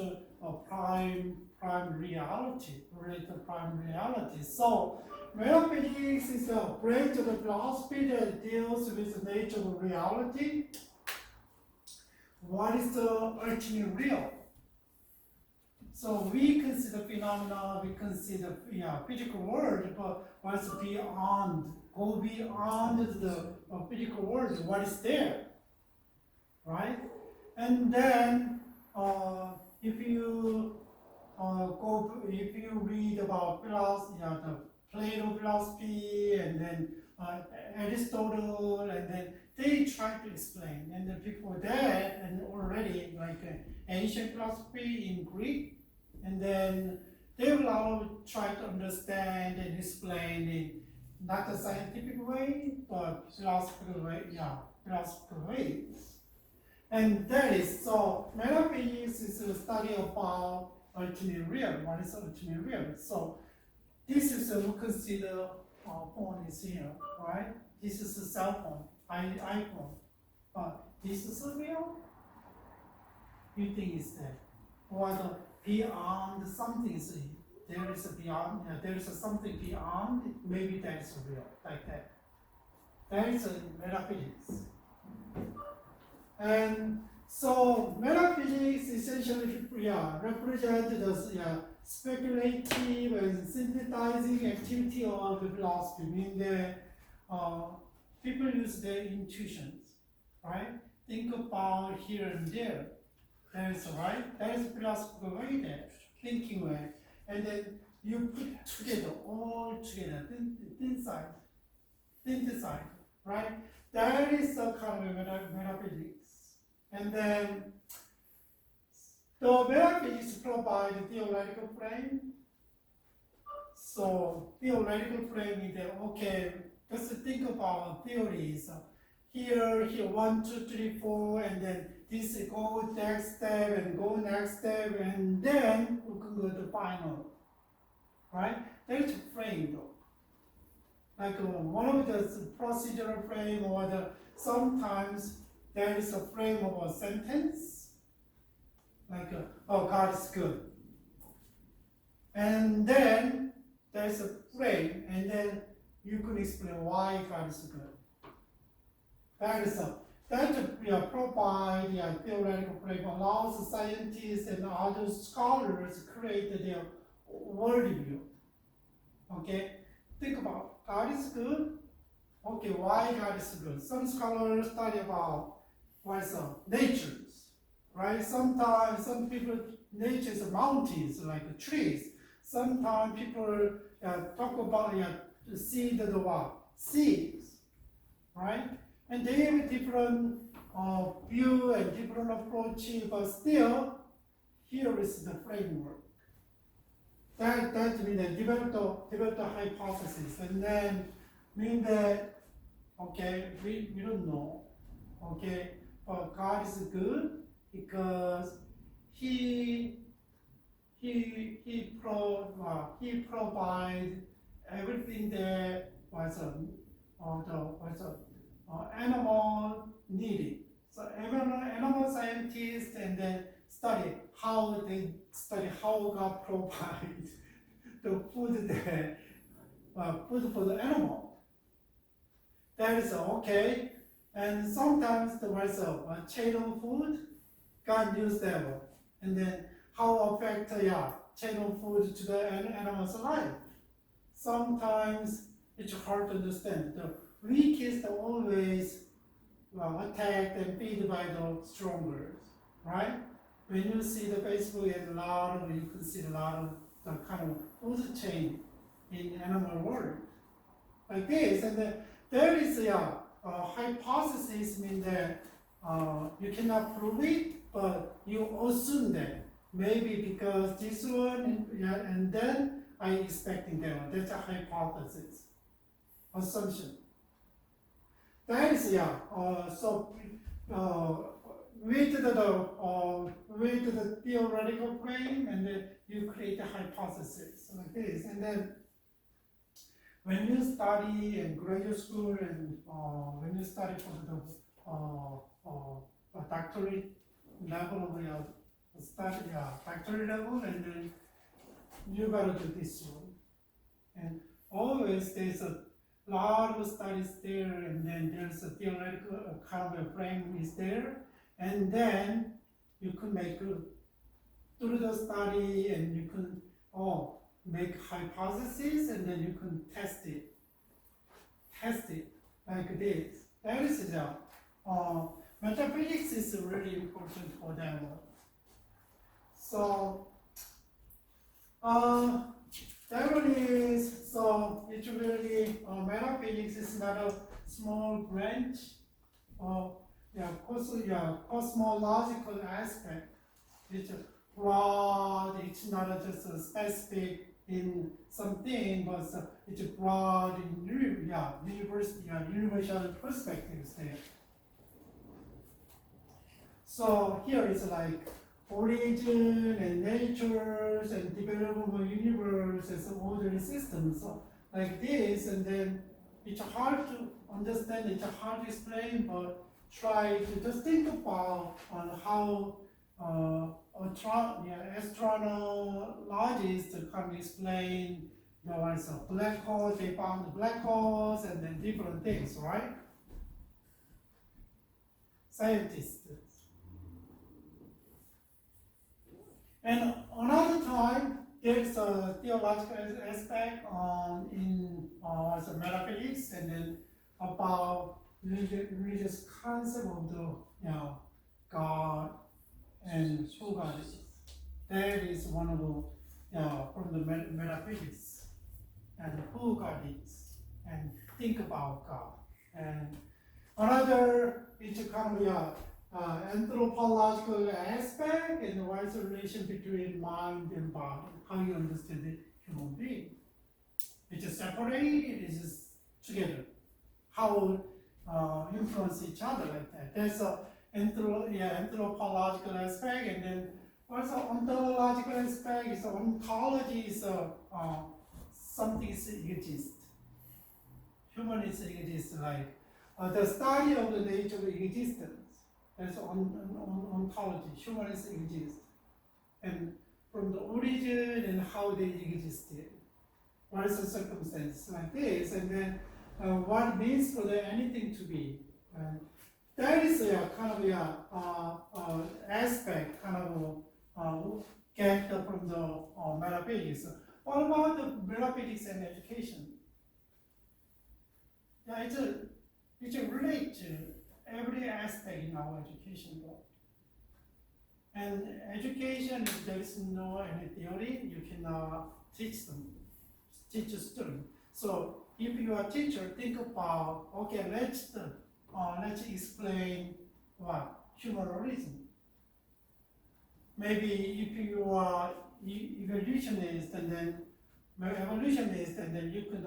prime reality, related to prime reality? So metaphysics is a branch of the philosophy that deals with the nature of reality. What is the ultimate real? So we consider phenomena, we consider physical world, but what's beyond? Go beyond the physical world. What is there, right? And then if you read about philosophy, the Plato philosophy, and then Aristotle, and then they try to explain, and the people there and already like ancient philosophy in Greek, and then they will all try to understand and explain in not a scientific way, but philosophical way, philosophical ways. And that is, so metaphysics is a study about ultimate real. What is ultimate real? So this is we consider phone is here, right? This is a cell phone, iPhone. This is a real? You think it's there? Or beyond something is there is a beyond, there is a something beyond, maybe that is real, like that. That is a metaphysics. And so metaphysics essentially represent the speculative and synthesizing activity of the philosophy, meaning that people use their intuitions, right? Think about here and there. That is right. That is philosophical way there, thinking way. And then you put together, all together, synthesize, right? That is the kind of metaphysics. And then the metaphysics provide a theoretical frame. So theoretical frame is that, okay, just think about theories. Here, 1, 2, 3, 4, and then this go next step and go next step, and then we can go to final, right? That is a frame though. Like one of the procedural frame, or sometimes there is a frame of a sentence, like oh, God is good. And then there's a frame, and then you can explain why God is good. That provide theoretical frame, allows scientists and other scholars to create their worldview. Okay, think about God is good. Okay, why God is good? Some scholars study about what's natures, right? Sometimes some people nature is mountains like trees. Sometimes people talk about see the what seas, right? And they have a different view and different approach, but still, here is the framework. That means develop the hypothesis, and then mean that, okay, we don't know, okay, but God is good because He provide everything that was animal needed. So animal scientists and then study how God provides the food for the animal. That is okay. And sometimes there was a chain of food, God used that one. And then how affect chain of food to the animal's life. Sometimes it's hard to understand. The weakest always attacked and feed by the stronger, right? When you see the Facebook and you can see a lot of the kind of food chain in animal world like this. And then there is a hypothesis, mean that you cannot prove it, but you assume that maybe because this one, and then I expecting that one. That's a hypothesis, assumption. That is so with the theoretical frame, and then you create a hypothesis like this, and then when you study in graduate school and when you study for the a doctorate level of your study, doctorate level, and then you gotta do this one. And always there's a lot of studies there, and then there's a theoretical kind of a frame is there, and then you could make through the study, and you can make hypotheses, and then you can test it like this. That is the metaphysics is really important for them. So that one is, so it's really metaphysics is not a small branch of cosmological aspect. It's broad, it's not just a specific in something, but it's broad in universal perspectives there. So here is like origin and natures and development of universe as ordered systems, so like this, and then it's hard to understand, it's hard to explain, but try to just think about on how astrologists can explain the ones of black holes, they found the black holes and then different things, right? Scientists. And another time, there's a theological aspect in the metaphysics, and then about religious concept of the God and who God is. That is one of the from the metaphysics, and who God is, and think about God. And another is kind of anthropological aspect, and what is the relation between mind and body, how you understand the human being. It's just separate, it is just together. How influence each other like that. There's a anthropological aspect, and then also ontological aspect is ontology is something is exist. Human is exist, like the study of the nature of existence. That's ontology. Human is exist, and from the origin and how they existed. What is the circumstance like this, and then what it means for anything to be. That is a kind of aspect, kind of get from the metaphysics. What about the metaphysics and education? Yeah, it's relate to every aspect in our education. And education, if there is no any theory, you cannot teach them, teach a student. So if you are a teacher, think about, okay, let's explain what human origin. Maybe if you are evolutionist, and then you can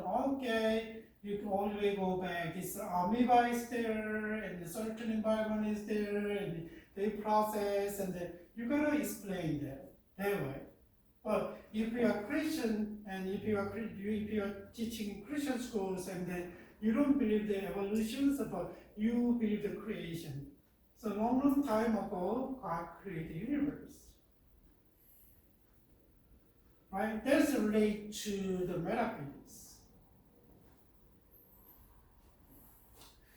you can always go back. This amoeba is there, and the certain environment is there, and they process, and then you gotta explain that way. But if you are Christian, and if you are teaching Christian schools, and then you don't believe the evolution, but you believe the creation. So long time ago, God created the universe. Right? That's related to the metaphysics.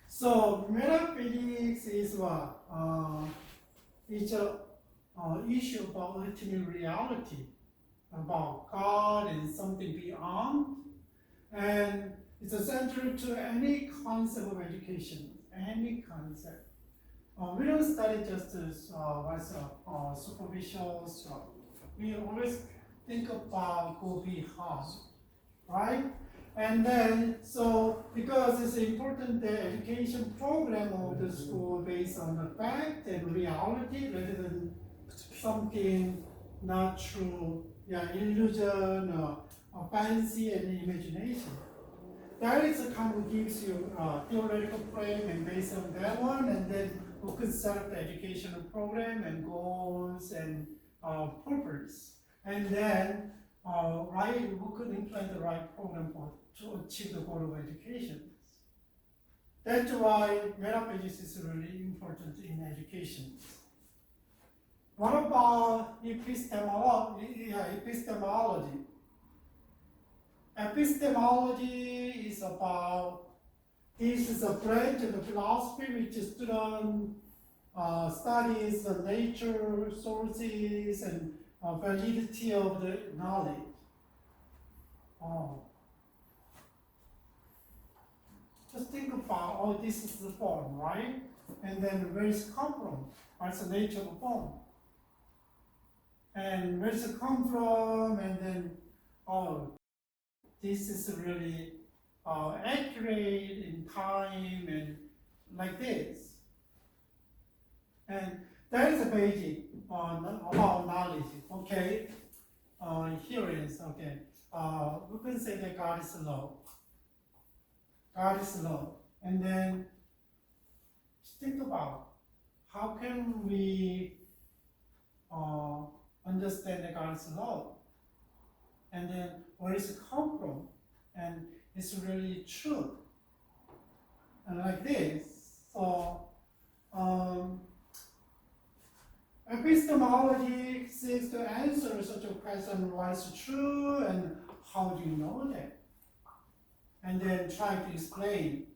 So metaphysics is what? It's an issue about ultimate reality, about God and something beyond, and it's essential to any concept of education, any concept. We don't study just as superficial stuff. We always think about go beyond, right? And then, so because it's important, the education program of the school based on the fact and reality rather than something not true, illusion or fancy and imagination. That is a kind of gives you a theoretical frame, and based on that one, and then we could set up the educational program and goals and purpose. And then we could implement the right program to achieve the goal of education. That's why metaphysics is really important in education. What about epistemology? Epistemology. Epistemology is about, this is a branch of the philosophy which student studies the nature, sources, and validity of the knowledge. Just think about, this is the form, right? And then where is it come from? What's the nature of the form? And where does it come from? And then, this is really accurate in time and like this. And that is the basic about knowledge. Okay, here is okay. We can say that God is love. God is love, and then think about how can we understand that God is love, and then where does it come from, and it's really true, and like this. So epistemology seeks to answer such a question: what is true, and how do you know that? And then try to explain.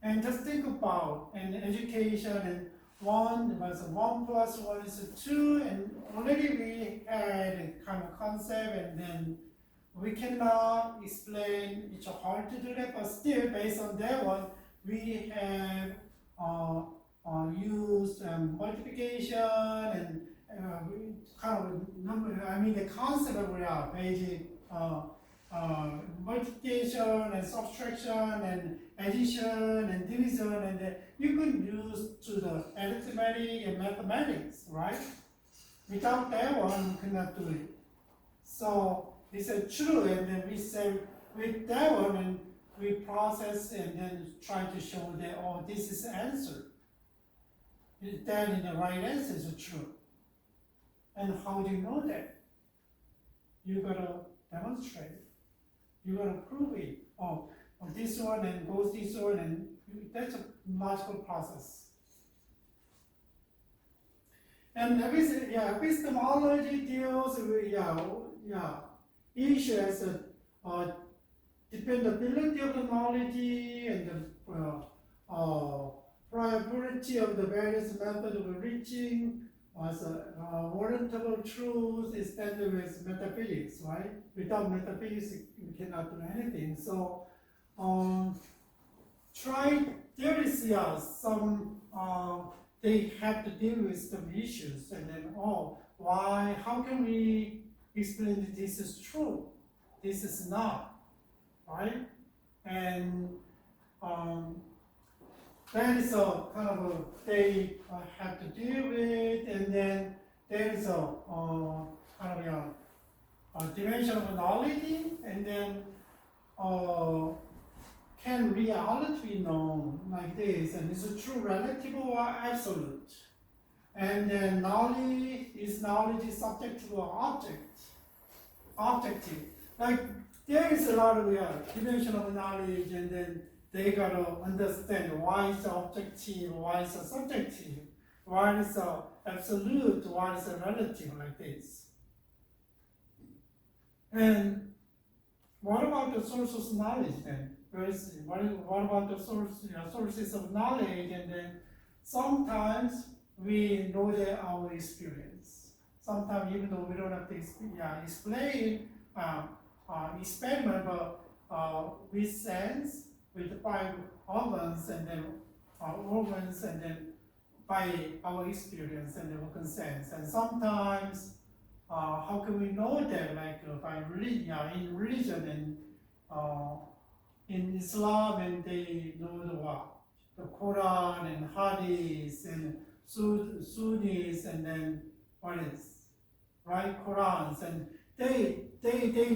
And just think about an education and 1 was 1 plus 1 is 2, and already we had a kind of concept, and then we cannot explain, it's hard to do that, but still based on that one, we have used multiplication and kind of number, the concept of basic multiplication and subtraction and addition and division, and you could use to the arithmetic and mathematics, right? Without that one, we cannot do it. So it's true, and then we say with that one, and we process and then try to show that, this is the answer. Then the right answer is true. And how do you know that? You gotta demonstrate it. You gotta prove it. This one and goes this one, and that's a logical process. And epistemology deals with issues as dependability of the knowledge and the probability of the various methods of reaching as warrantable truth is standard with metaphysics, right? Without metaphysics, we cannot do anything. So, there is some, they have to deal with some issues, and then, how can we explain that this is true? This is not, right? And that is a kind of they have to deal with, and then there is a kind of a dimension of knowledge, and then can reality be known like this, and is it true, relative, or absolute? And then knowledge is subjective or objective. Like there is a lot of dimension of knowledge, and then they gotta understand why it's objective, why it's subjective, why it's absolute, why it's relative, like this. And what about the sources of knowledge then? What about the sources of knowledge? And then sometimes we know that our experience. Sometimes even though we don't have to explain experiment, but we sense with the 5 organs, and then and then by our experience, and then we can sense. And sometimes, how can we know that? Like by religion, in religion, and in Islam, and they know the Quran and Hadith and Sunnis, and then what is right, Qurans, and they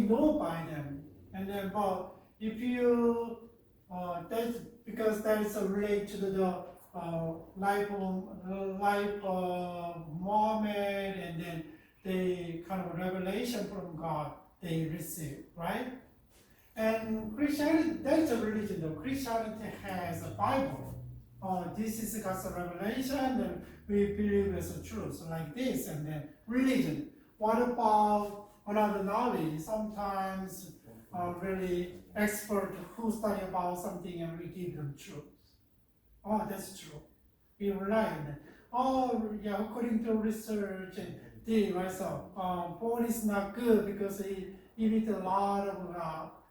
know by them. And then, but if you that's because that is related to the life of Muhammad, and then the kind of revelation from God they receive, right? And Christianity, that's a religion though. Christianity has a Bible, this is God's revelation, and we believe it's a truth, like this, and then religion. What about another knowledge? Sometimes really expert who study about something and we give them truth. Oh, that's true. We rely on that. Oh, yeah, according to research, and the phone is not good because it emits a lot of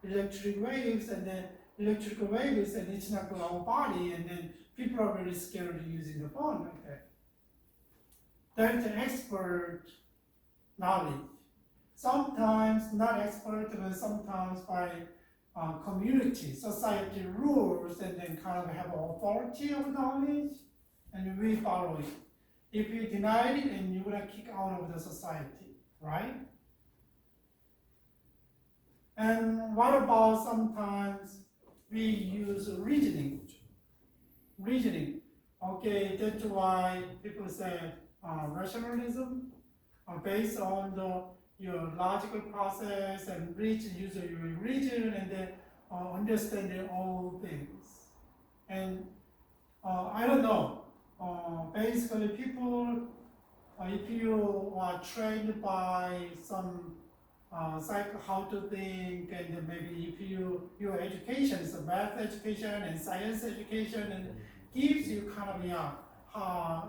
electric waves, and then electrical waves, and it's not good our body, and then people are very scared of using the phone like that. That's an expert knowledge. Sometimes not expert, but sometimes by community, society rules, and then kind of have authority of knowledge, and we follow it. If you deny it, and you're gonna kick out of the society, right? And what about sometimes we use reasoning? Reasoning. Okay, that's why people say rationalism based on your logical process and use your reason, and then understanding all things. And I don't know. Basically, people, if you are trained by some how to think, and maybe if your education is a math education and science education, and gives you kind of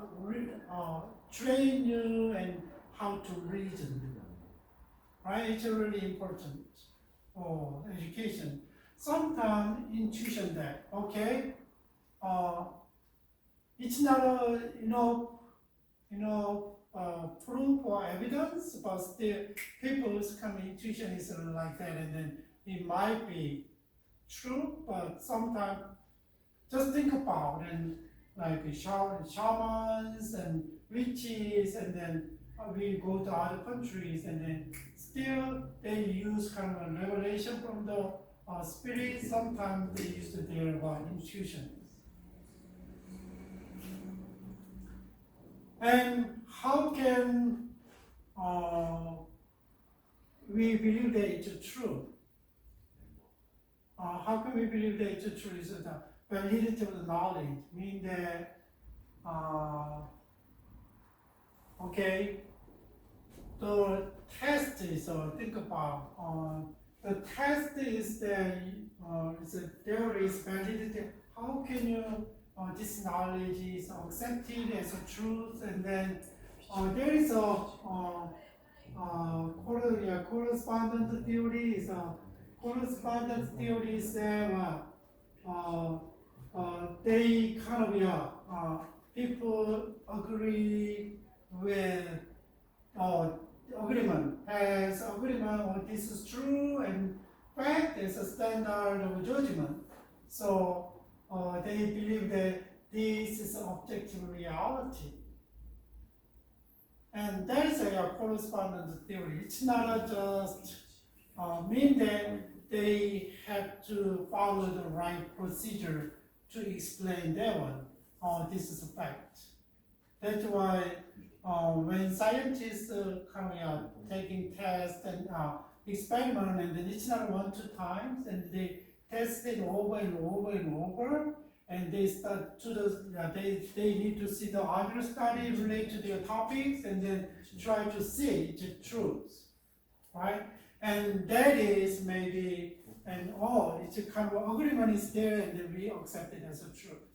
train you and how to reason, right? It's really important for education. Sometimes intuition that okay, it's not a proof or evidence, but still people's kind of intuition is like that, and then it might be true, but sometimes just think about and like shamans and witches, and then we go to other countries, and then still they use kind of a revelation from the spirit. Sometimes they use their intuition. And how can we believe that it's true? How can we believe that it's true? Is the validity of the knowledge, mean that okay, the test is think about the test is that there is validity. How can you this knowledge is accepted as a truth, and then there is a correspondence theory. Is a correspondence theory is that they kind of people agree with agreement as agreement or this is true, and fact is a standard of judgment. So they believe that this is objective reality. And that is a correspondence theory. It's not just mean that they have to follow the right procedure to explain that one. This is a fact. That's why when scientists taking tests and experiment, and then it's not 1-2 times, and they test it over and over and over, and they start to they need to see the other study related to their topics, and then try to see the truth, right? And that is maybe, and it's a kind of agreement is there, and then we accept it as a truth.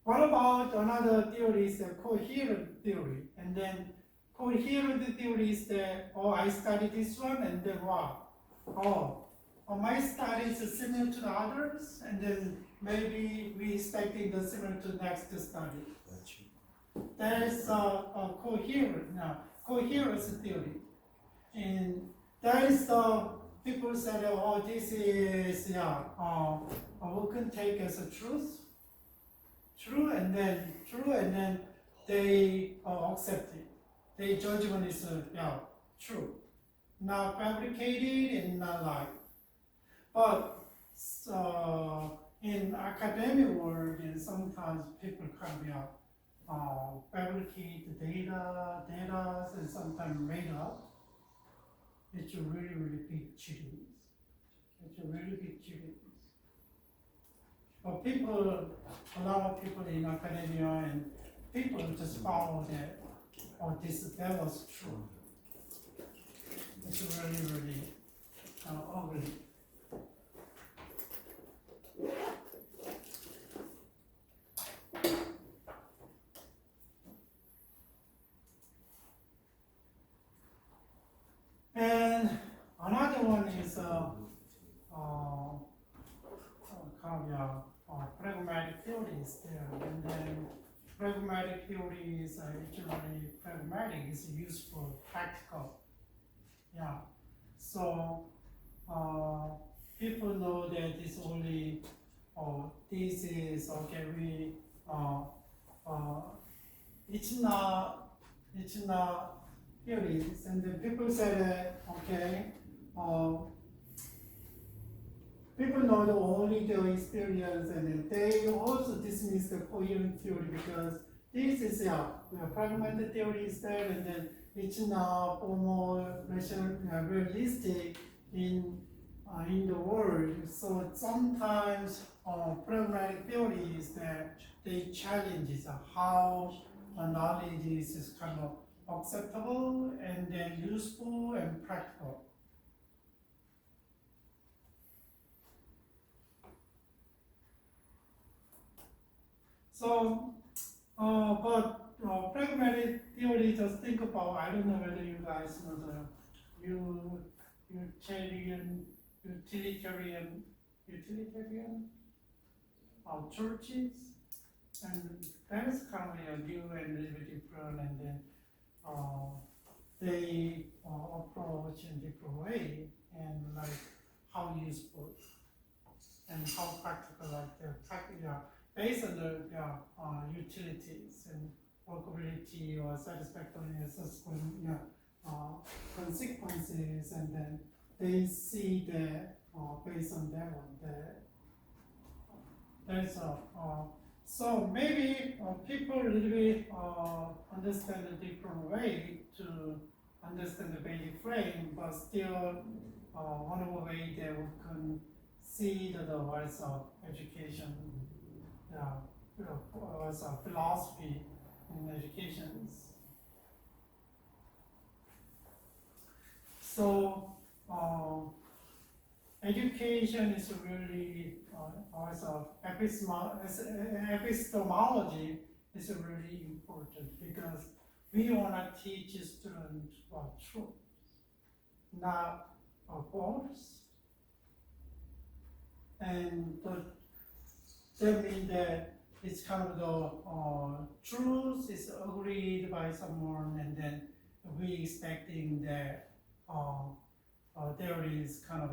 What about another theory is the coherent theory, and then coherent theory is that I studied this one, and then wow, my study is similar to the others, and then maybe we expecting the similar to next study. That is coherence theory, and that is people said, this is we can take as a true, and then they accept it. Their judgment is true, not fabricated and not lied. But in academic world, and sometimes people fabricate data, and sometimes made up. It's a really, really big cheating. It's a really big cheating. But people, a lot of people in academia and people just follow that, oh, that was true. It's really ugly. And another one is pragmatic theories there, and then pragmatic theory is actually pragmatic is useful, practical. Yeah. So people know that it's only this is okay. It's not theories, and then people say that okay. People know the only the experience, and then they also dismiss the coherent theory because this is fragmented theory is there, and then it's not more realistic in the world. So sometimes pragmatic theories that they challenge how knowledge is kind of acceptable and then useful and practical. So, but pragmatic theory, just think about, I don't know whether you guys know the utilitarian churches, and that is kind of new and a little bit different, and then they approach in different way, and like how useful and how practical, like the practical. Based on the utilities and workability or satisfactoriness consequences, and then they see that based on that one. That's so maybe people a little bit understand a different way to understand the basic frame, but still one of the way they can see the words of education. As a philosophy in education. So education is really also epistemology is really important because we want to teach students truth, not false, and that means that it's kind of the truth is agreed by someone, and then we expecting that there is kind of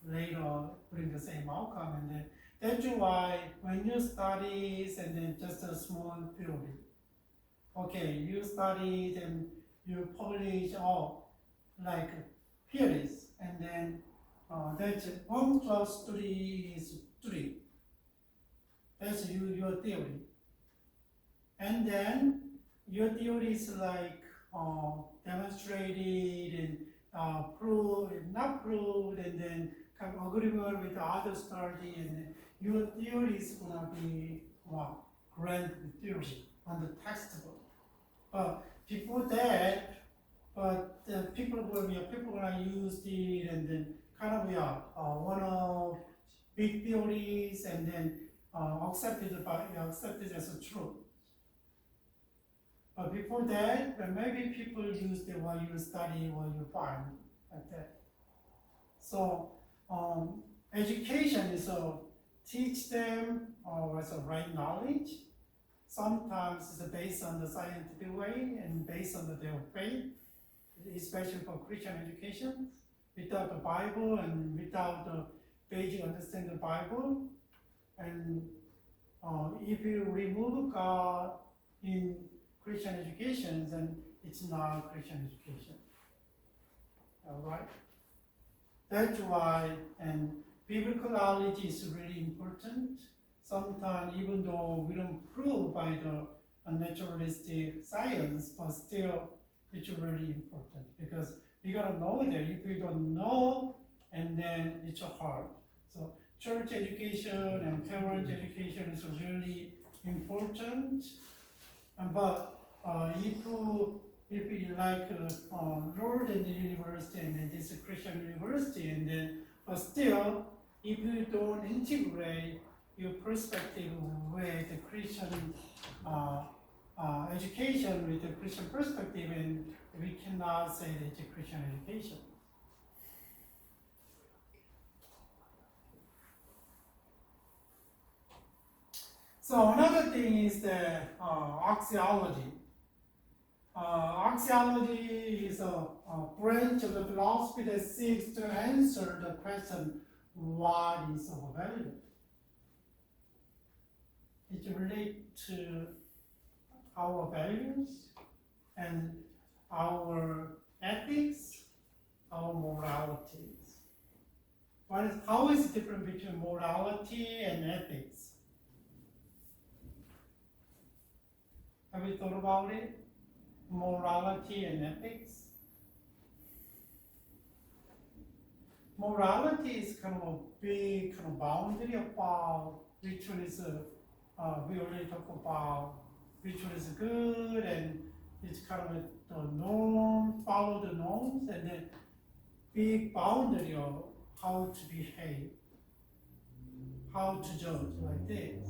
later bring the same outcome, and then that's why when you study and then just a small theory, okay, you study and you publish like here is, and then that's 1 + 3 is 3. That's your theory. And then your theory is like demonstrated and proved, not proved, and then come agreement with the other study, and your theory is gonna be grand theory on the textbook. But before that, people gonna use it, and then kind of one of big theories, and then accepted as a truth. But before that, maybe people use it while you study, while you find, like that. So education is teach them what's the right knowledge. Sometimes it's based on the scientific way and based on their faith, especially for Christian education. Without the Bible and without the basic understanding of the Bible, and if you remove God in Christian education, then it's not Christian education. All right? That's why, and biblical knowledge is really important. Sometimes, even though we don't prove by the naturalistic science, but still it's really important because you gotta know that. If you don't know, and then it's hard. So church education and parent education is really important. But if you like Lordland University and then this Christian university, and then but still, if you don't integrate your perspective with the Christian education with the Christian perspective, and we cannot say that it's a Christian education. So another thing is the axiology. Axiology is a branch of the philosophy that seeks to answer the question, what is our value? It relates to our values and our ethics, our moralities. How is it different between morality and ethics? Have you thought about it? Morality and ethics? Morality is kind of a big kind of boundary about which one is, we already talked about which one is good, and it's kind of the norm, follow the norms, and then big boundary of how to behave, how to judge, like this.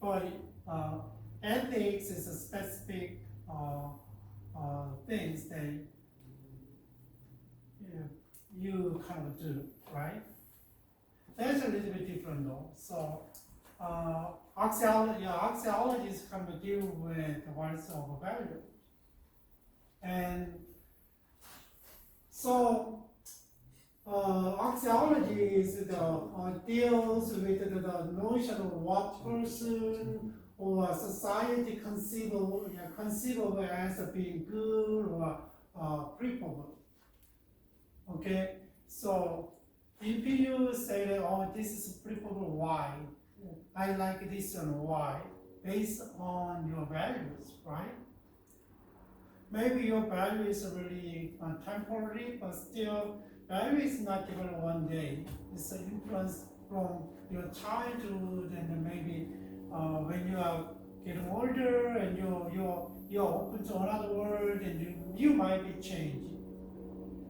But ethics is a specific things that you kind of do, right? That's a little bit different though. So axiology is kind of deal with what's our value. And so axiology is deals with the notion of what person or society conceivable as being good or preferable. Okay, so if you say that, oh, this is preferable, why? I like this and why? Based on your values, right? Maybe your value is really temporary, but still, value is not given one day. It's an influence from your childhood, and then maybe when you are getting older and you're open to another world, and you might be changing.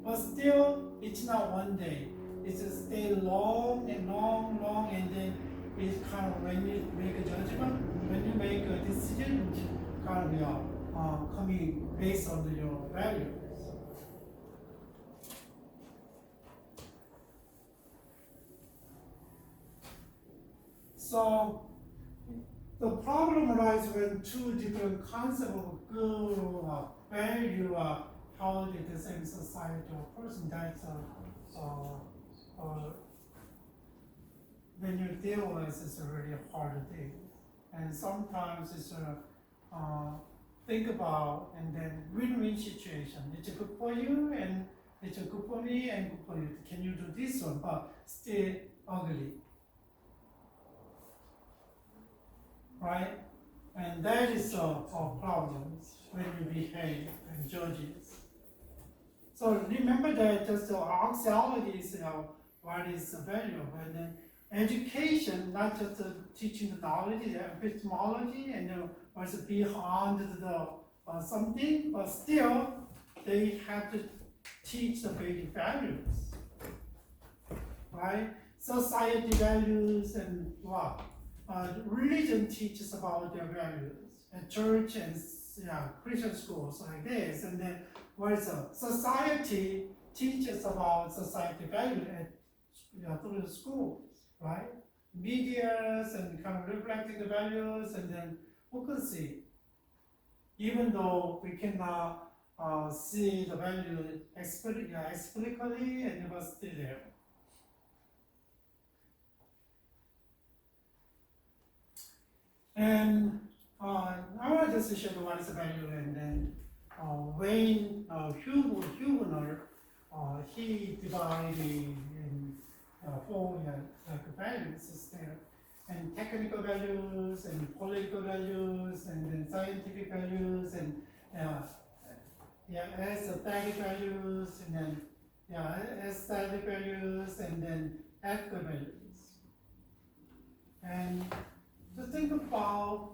But still, it's not one day. It's just stay long, and then it's kind of when you make a judgment, when you make a decision, kind of coming based on your values. So the problem arises when two different concepts of good or value are held in the same society or person. That's when you deal with it's a really hard thing. And sometimes it's think about and then win-win situation. It's good for you and it's good for me and good for you. Can you do this one? But still ugly. Right? And that is a problem when you behave and judges. So remember that just the axiology is what is valuable. And then education, not just teaching the knowledge, the epistemology, and what's behind the something, but still they have to teach the basic values. Right? Society values and what? Religion teaches about their values, and church and Christian schools like this, and then society teaches about society value through the schools, right? Medias and kind of reflecting the values, and then we can see, even though we cannot see the value explicitly, and it was still there. And I want to just share what is the value, and then Wayne Huebner, he divided in four values is there, and technical values, and political values, and then scientific values, and aesthetic values, and then aesthetic values, and then ethical values. And to think about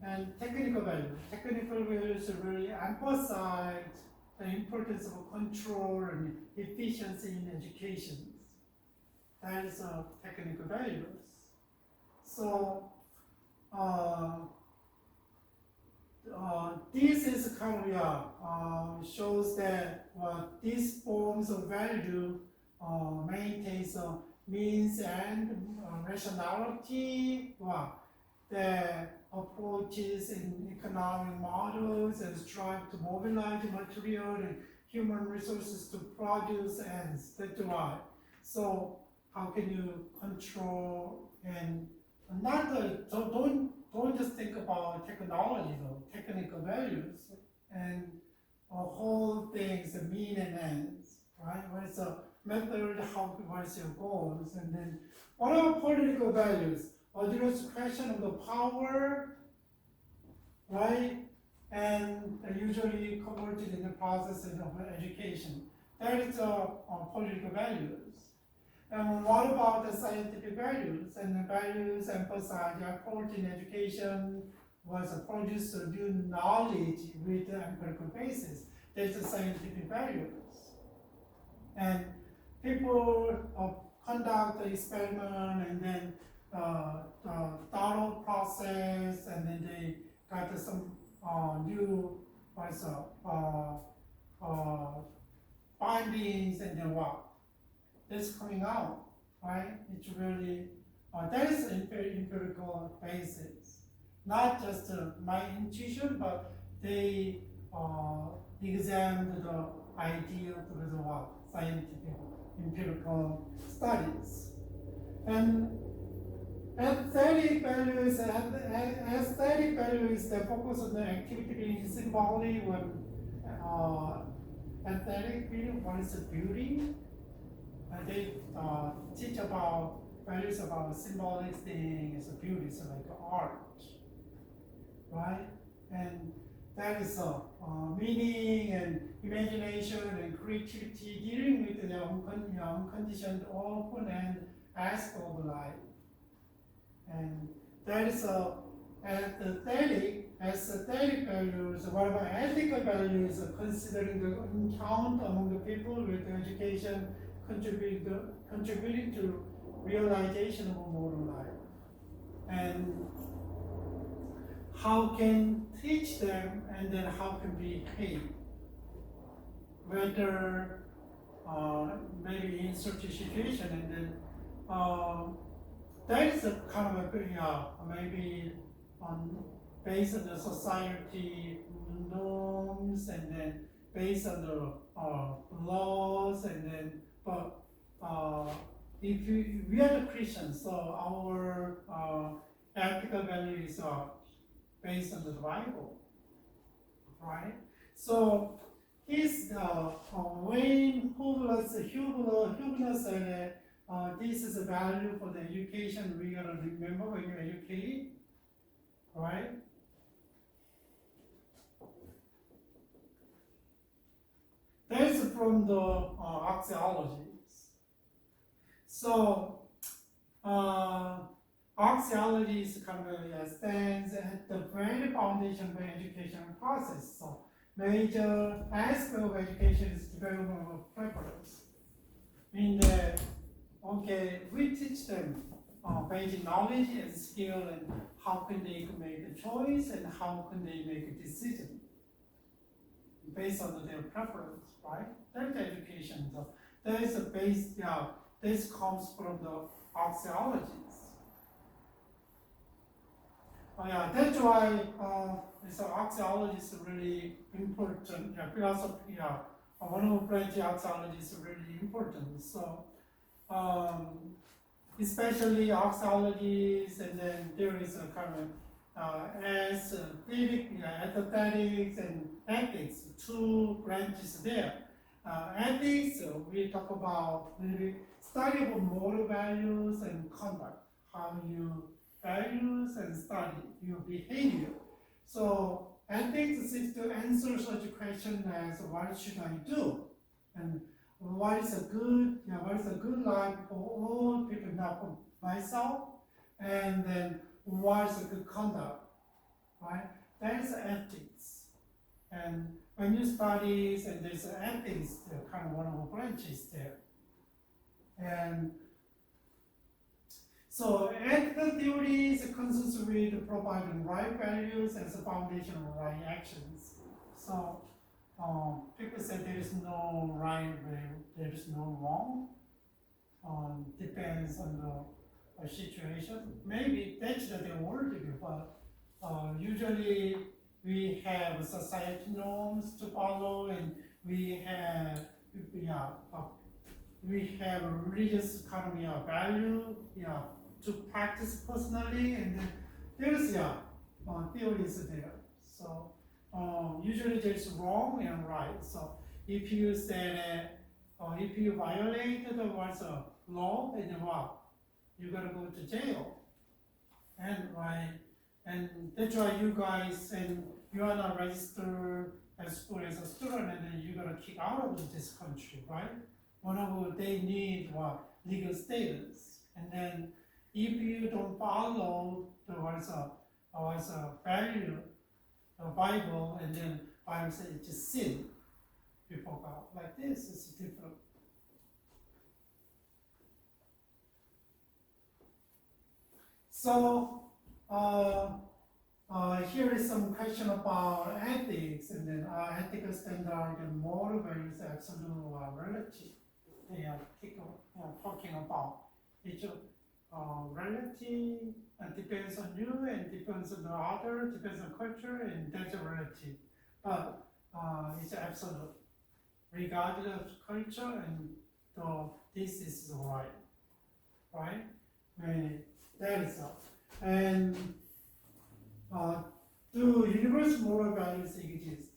and technical values. Technical values really emphasize the importance of control and efficiency in education. That is technical values. So this is kind of shows that these forms of value maintains means and rationality. The approaches in economic models and strive to mobilize material and human resources to produce ends. That's why. So how can you control and not don't just think about technology though, technical values and whole things, the mean and ends, right? What is the method, what is your goals, and then what are political values? Address question of the power, right? And usually converted in the process of education. That is political values. And what about the scientific values? And the values emphasize the approach in education was produced to do knowledge with the empirical basis. That's the scientific values. And people conduct the experiment and then thorough process, and then they got some new findings, and then what? That's coming out, right? It's really, that is empirical basis. Not just my intuition, but they examined the idea through the what? Scientific, empirical studies. And aesthetic values, that focus on the activity being symbolic, when aesthetic being, what is the beauty? And they teach about values about symbolic things, beauty, so like art, right? And that is meaning and imagination and creativity, dealing with the unconditioned, open-end aspect of life. And that is aesthetic values. What about ethical values? Considering the encounter among the people with education, contributing to realization of a moral life. And how can teach them, and then how can be paid. Whether maybe in such a situation, and then that is a kind of a maybe based on the society norms, and then based on the laws, and then but if we are the Christians, so our ethical values are based on the Bible, right? So his Wayne Huebner said this is a value for the education we gotta remember when you educate, right? That's from the axiologies. So axiology is kind of stands at the very foundation of the educational process. So major aspect of education is development of preference. In the we teach them basic knowledge and skill, and how can they make a choice, and how can they make a decision based on their preference, right? That's education. So that is a base. This comes from the axiologies. That's why axiology is really important. Philosophy, one of branch axiology is really important. So, especially axiologies, and then there is a kind of aesthetics and ethics, two branches there. Ethics, we talk about really study of moral values and conduct, how you values and study your behavior. So ethics seeks to answer such a question as what should I do, and what is a good life for all people, not for myself, and then what is a good conduct, right? That is ethics. And when you study, and there's ethics, kind of one of the branches there. And so ethical theories consists with providing right values as a foundation of right actions. So people say there is no right way, there is no wrong. Depends on the situation. Maybe that's the worldview, but usually we have society norms to follow, and we have religious kind of value to practice personally, and then there's theories there. So usually there's wrong and right. So if you say if you violate the what's a law, then what? You gotta go to jail. And right, and that's why you guys, and you are not registered at school as a student, and then you gotta kick out of this country, right? One of they need what legal status, and then if you don't follow the what's a value, the Bible, and then Bible says it's just sin before God. Like this is different. So here is some question about ethics, and then ethical standard and moral values, absolute or relative. They are talking about each relative, and depends on you, and depends on the other, depends on culture, and that's a relative. But it's absolute, regardless of culture, and this is right? That is all. And do universal moral values exist?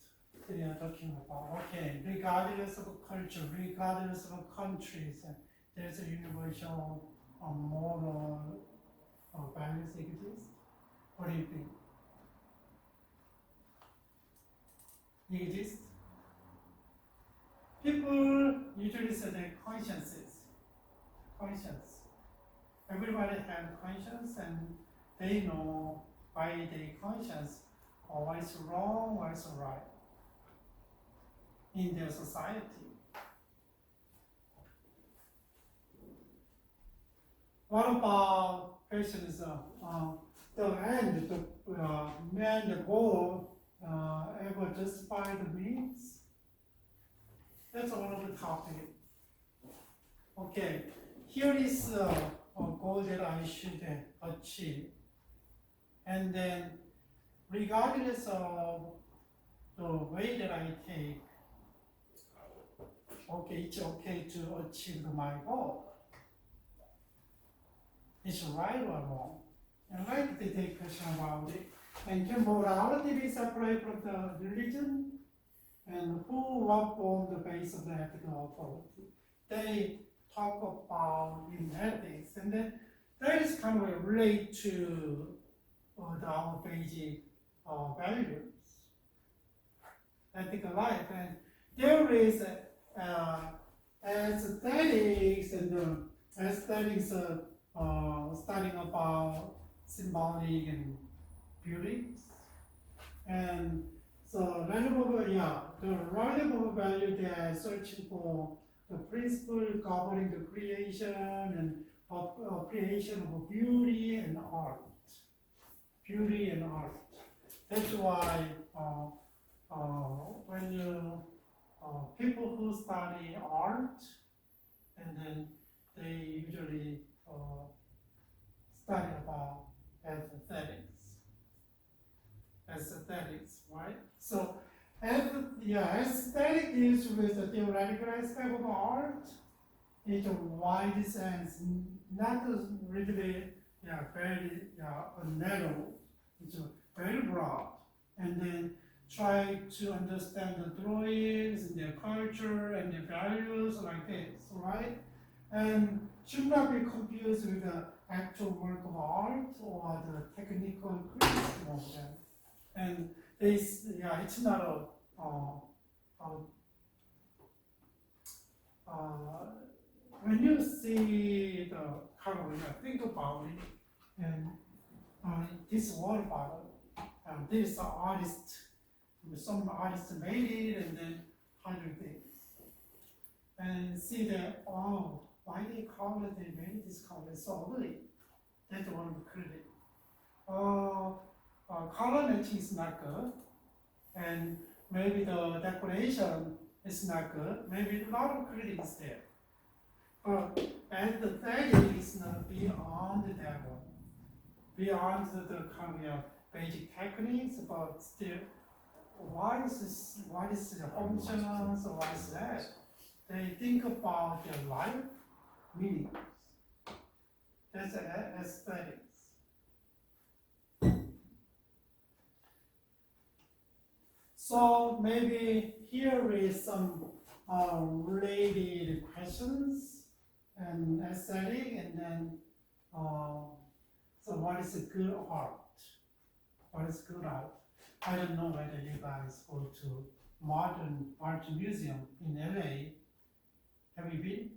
They are talking about, okay, regardless of culture, regardless of countries, there's a universal moral values exist. What do you think? They exist? People usually say their consciences. Conscience. Everybody has conscience, and they know by their conscience what is wrong, what is right in their society. What about questions? The end, the goal, ever justify the means? That's one of the topic. Okay, here is a goal that I should achieve, and then regardless of the way that I take, okay, it's okay to achieve my goal. It's right or wrong. And like they take question about it. And can morality be separate from the religion? And what form the base of the ethical authority? They talk about in ethics, and then that is kind of related to our basic values, ethical life. And there is aesthetics, and aesthetics studying about symbolic and beauty. And so the relevant value, they are searching for the principle governing the creation and creation of beauty and art. Beauty and art. That's why when people who study art, and then they usually study about aesthetics, right? So, aesthetic deals with the theoretical aspect of art in a wide sense, not really very narrow. It's very broad, and then try to understand the drawings and their culture and their values like this, right? And should not be confused with the actual work of art or the technical criticism of them. And it's not when you see the color, think about it, and this water bottle, this artist, some artist made it and then 100 things. And see that, oh, why they made this color so ugly? That's one critic. Color matching is not good, and maybe the decoration is not good. Maybe a lot of critics there. And the thing is not beyond that one, beyond the kind of basic techniques, but still, what is the functions, what is that? They think about their life meaning. That's aesthetics. So maybe here is some related questions and aesthetic, and then so what is a good art? What is good art? I don't know whether you guys go to Modern Art Museum in LA. Have you been?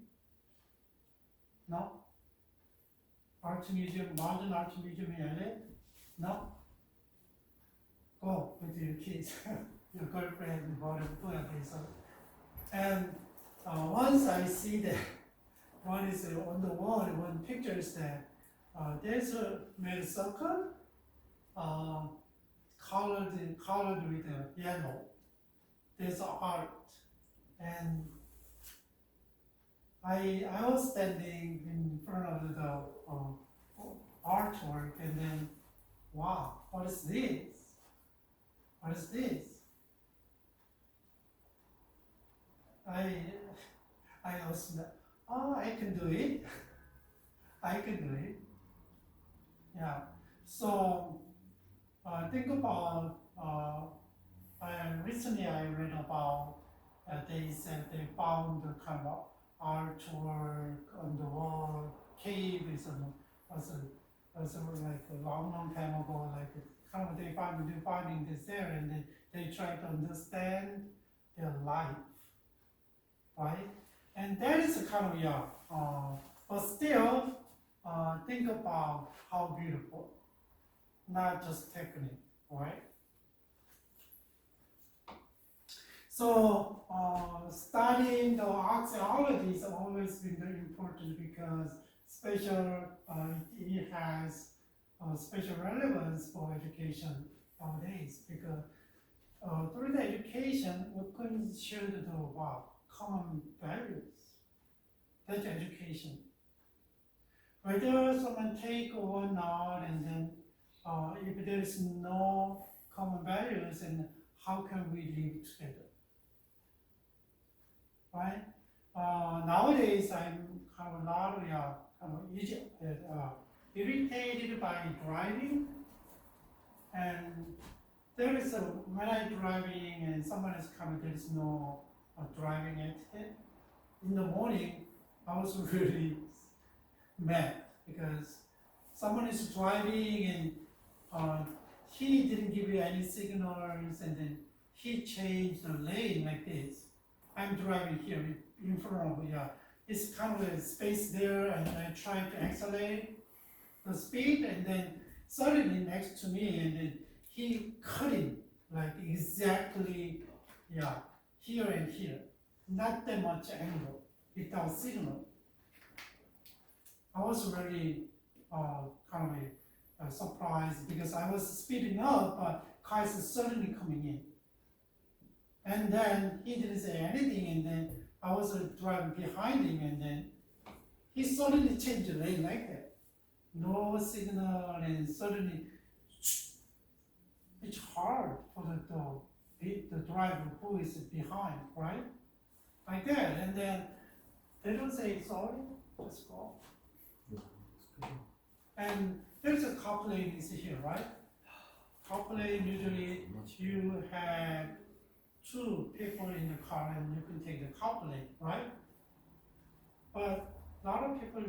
No? Art Museum, Modern Art Museum in LA? No? Go with your kids, your girlfriend, whatever. And once I see that one is on the wall, one picture is that there's a made circle, colored with yellow. There's art, and I was standing in front of the artwork, and then, wow, what is this? What is this? I was, oh, I can do it. I can do it. Yeah. So think about. Recently, I read about. They said they found the kind of artwork on the wall. Cave is was like a long time ago. Like kind of they finding this there, and they try to understand their life, right? And that is a kind of but still think about how beautiful, not just technique, right? So studying the archaeology has always been very important because it has special relevance for education nowadays, because through the education we can share the common values. That's education. Whether someone take or not, and then if there is no common values, and how can we live together? Right? Nowadays, I'm kind of a lot of irritated by driving, and there is when I'm driving and someone is coming, there is no driving etiquette. In the morning, I was really mad because someone is driving and he didn't give you any signals, and then he changed the lane like this. I'm driving here in front of it's kind of a space there, and I try to accelerate the speed, and then suddenly next to me, and then he cutting like exactly here and here, not that much angle without signal. I was really kind of surprised because I was speeding up, but cars are suddenly coming in. And then he didn't say anything, and then I was driving behind him, and then he suddenly changed the lane like that. No signal, and suddenly it's hard for the driver who is behind, right? Like that, and then they don't say sorry, just go. And there's a couple lanes here, right? Couple lane, usually you have two people in the car and you can take the couple lane, right? But a lot of people,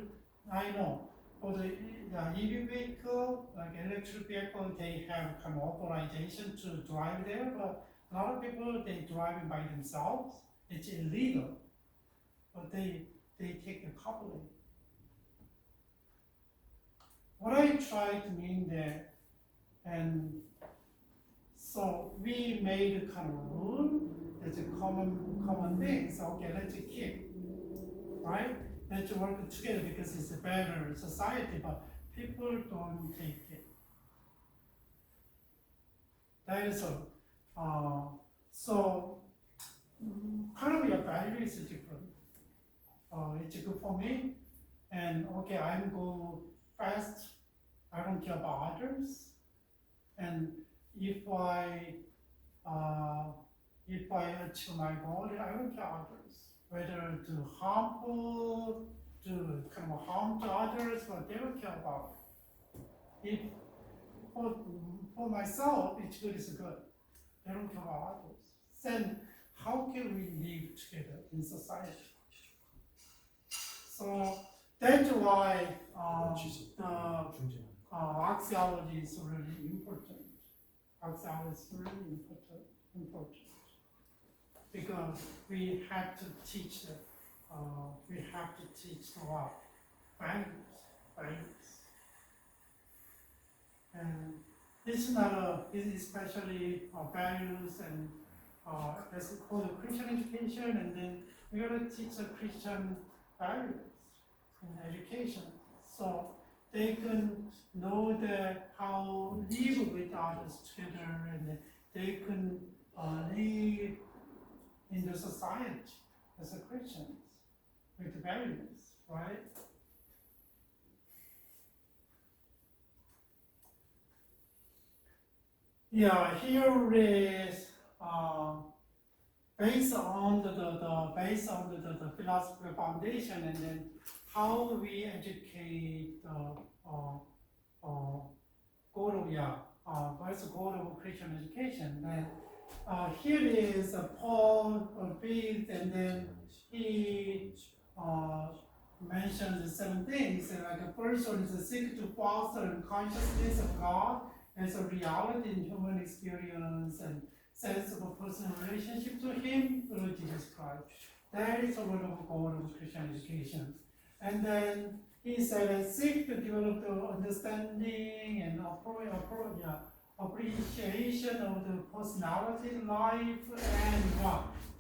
I know, for the EV vehicle, like electric vehicle, they have kind of authorization to drive there, but a lot of people, they driving by themselves. It's illegal. but they take the coupling. What I try to mean there, and so we made a kind of rule. There's a common thing. So okay, let's keep, right? Let's work together because it's a better society. But people don't take it. That is so kind of your value is different. It's good for me, and okay, I'm go fast. I don't care about others, and if I achieve my goal, I don't care others, whether to harmful, to kind of harm to others, but they don't care about it. If for myself, it's good is good. They don't care about others. Then how can we live together in society? So that's why the axiology is really important. Axiology is really important because we have to teach the values. And it's not it's especially values and as we call it Christian education, and then we gotta teach the Christian values in education, so they can know how live with others together, and they can live in the society as a Christians with values, right? Yeah, here is based on the philosophical foundation, and then how we educate what's the goal of Christian education. Then here is Paul Faith, and then he mentions 7 things. And like the first one is to seek to foster a consciousness of God as a reality in human experience and sense of a personal relationship to Him through Jesus Christ. That is the word of God of Christian education. And then he said, seek to develop the understanding and appreciation of the personality, life, and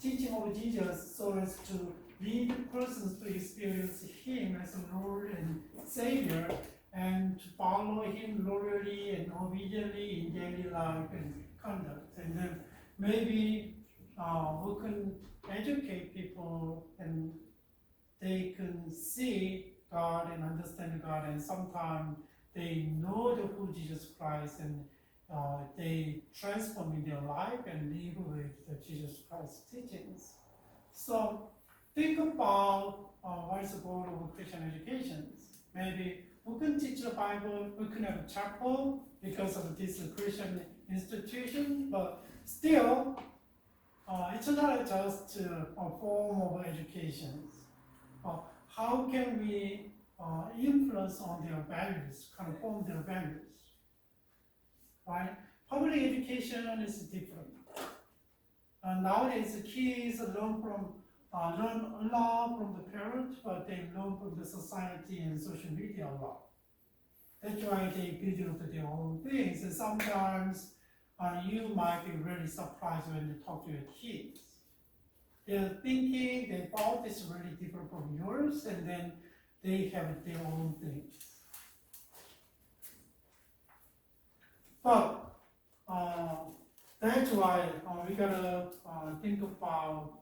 teaching of Jesus, so as to lead persons to experience Him as a Lord and Savior, and to follow Him loyally and obediently in daily life and conduct. And then maybe we can educate people, and they can see God and understand God, and sometimes they know who Jesus Christ, and they transform in their life and live with the Jesus Christ teachings. So think about what is the goal of Christian education. Maybe we can teach the Bible, we can have a chapel because of this Christian institution, but still, it's not just a form of education. How can we influence on their values, conform their values, right? Public education is different. Nowadays, the kids learn a lot from the parents, but they learn from the society and social media a lot. That's why they build up their own things. And sometimes you might be really surprised when you talk to your kids. They're thinking, their thought is really different from yours, and then they have their own things. But that's why we gotta think about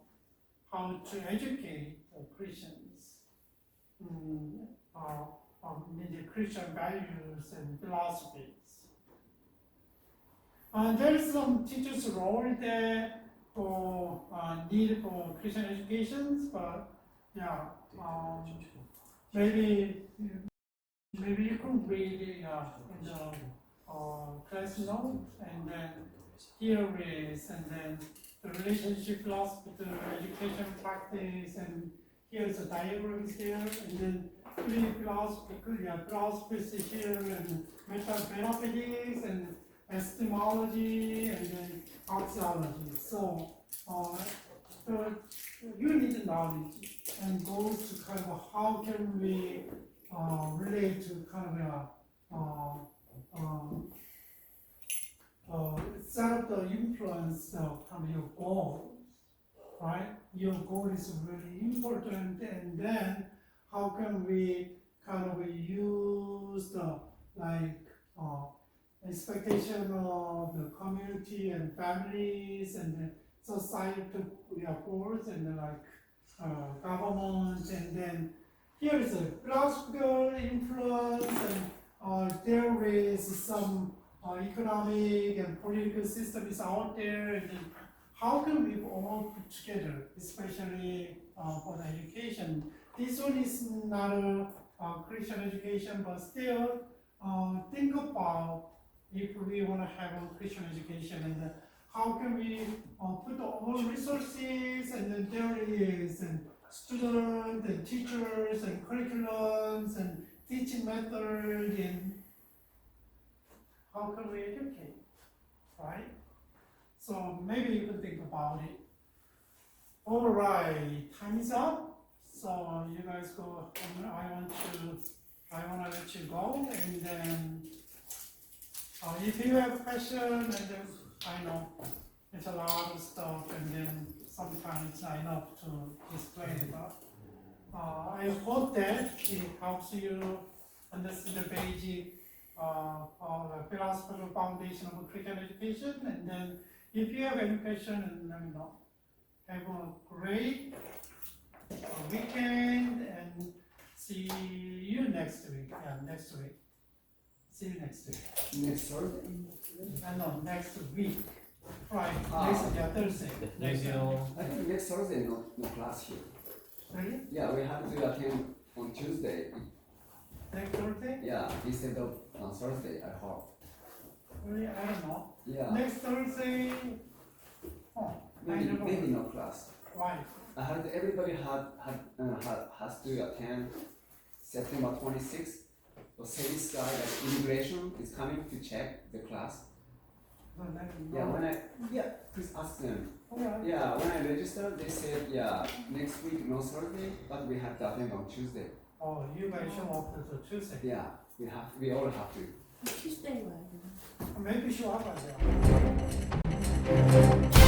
how to educate Christians in the Christian values and philosophies. There's some teachers' role there for need for Christian education, but yeah, maybe you can read in the class note, and then here is, and then the relationship philosophy, the education practice, and here's the diagrams there, and then philosophy here, and metaphysics, and epistemology, and then axiology. So you need knowledge and goes to kind of how can we relate to kind of set up the influence from your goal, right? Your goal is really important, and then how can we kind of use the expectation of the community and families and the societal goals and government, and then here is a philosophical influence, and there is some economic and political systems out there, and then how can we all put together, especially for the education. This one is not a Christian education, but still think about if we want to have a Christian education, and how can we put all resources, and then there is and students and teachers and curriculums and teaching method, and how can we educate, right? So maybe you can think about it. All right, time is up. So you guys go. I want to let you go, and then if you have a question, and then I know it's a lot of stuff, and then sometimes it's not enough to explain it. I hope that it helps you understand the basic philosophical foundation of Christian education, and then if you have any question, let me know. Have a great weekend, and see you next week. Yeah, next week. See you next week. Next Thursday? No, next week. Friday. Thursday. 안녕하세요. I think next Thursday no class here. Really? Yeah, we have to attend on Tuesday. Next Thursday? Yeah, instead of Thursday, I hope. Really? I don't know. Yeah, Next Thursday. Oh, I maybe, don't know. maybe no class. Why? I heard everybody has to attend September 26th. The sales guy at immigration is coming to check the class. No, let me Yeah, know. please ask them. Alright. Yeah, when I registered, they said, yeah, next week no Thursday, but we have to attend on Tuesday. Oh, you guys show up to Tuesday. Yeah, we all have to. 퀴즈 때 와야 되나? Maybe show up as well.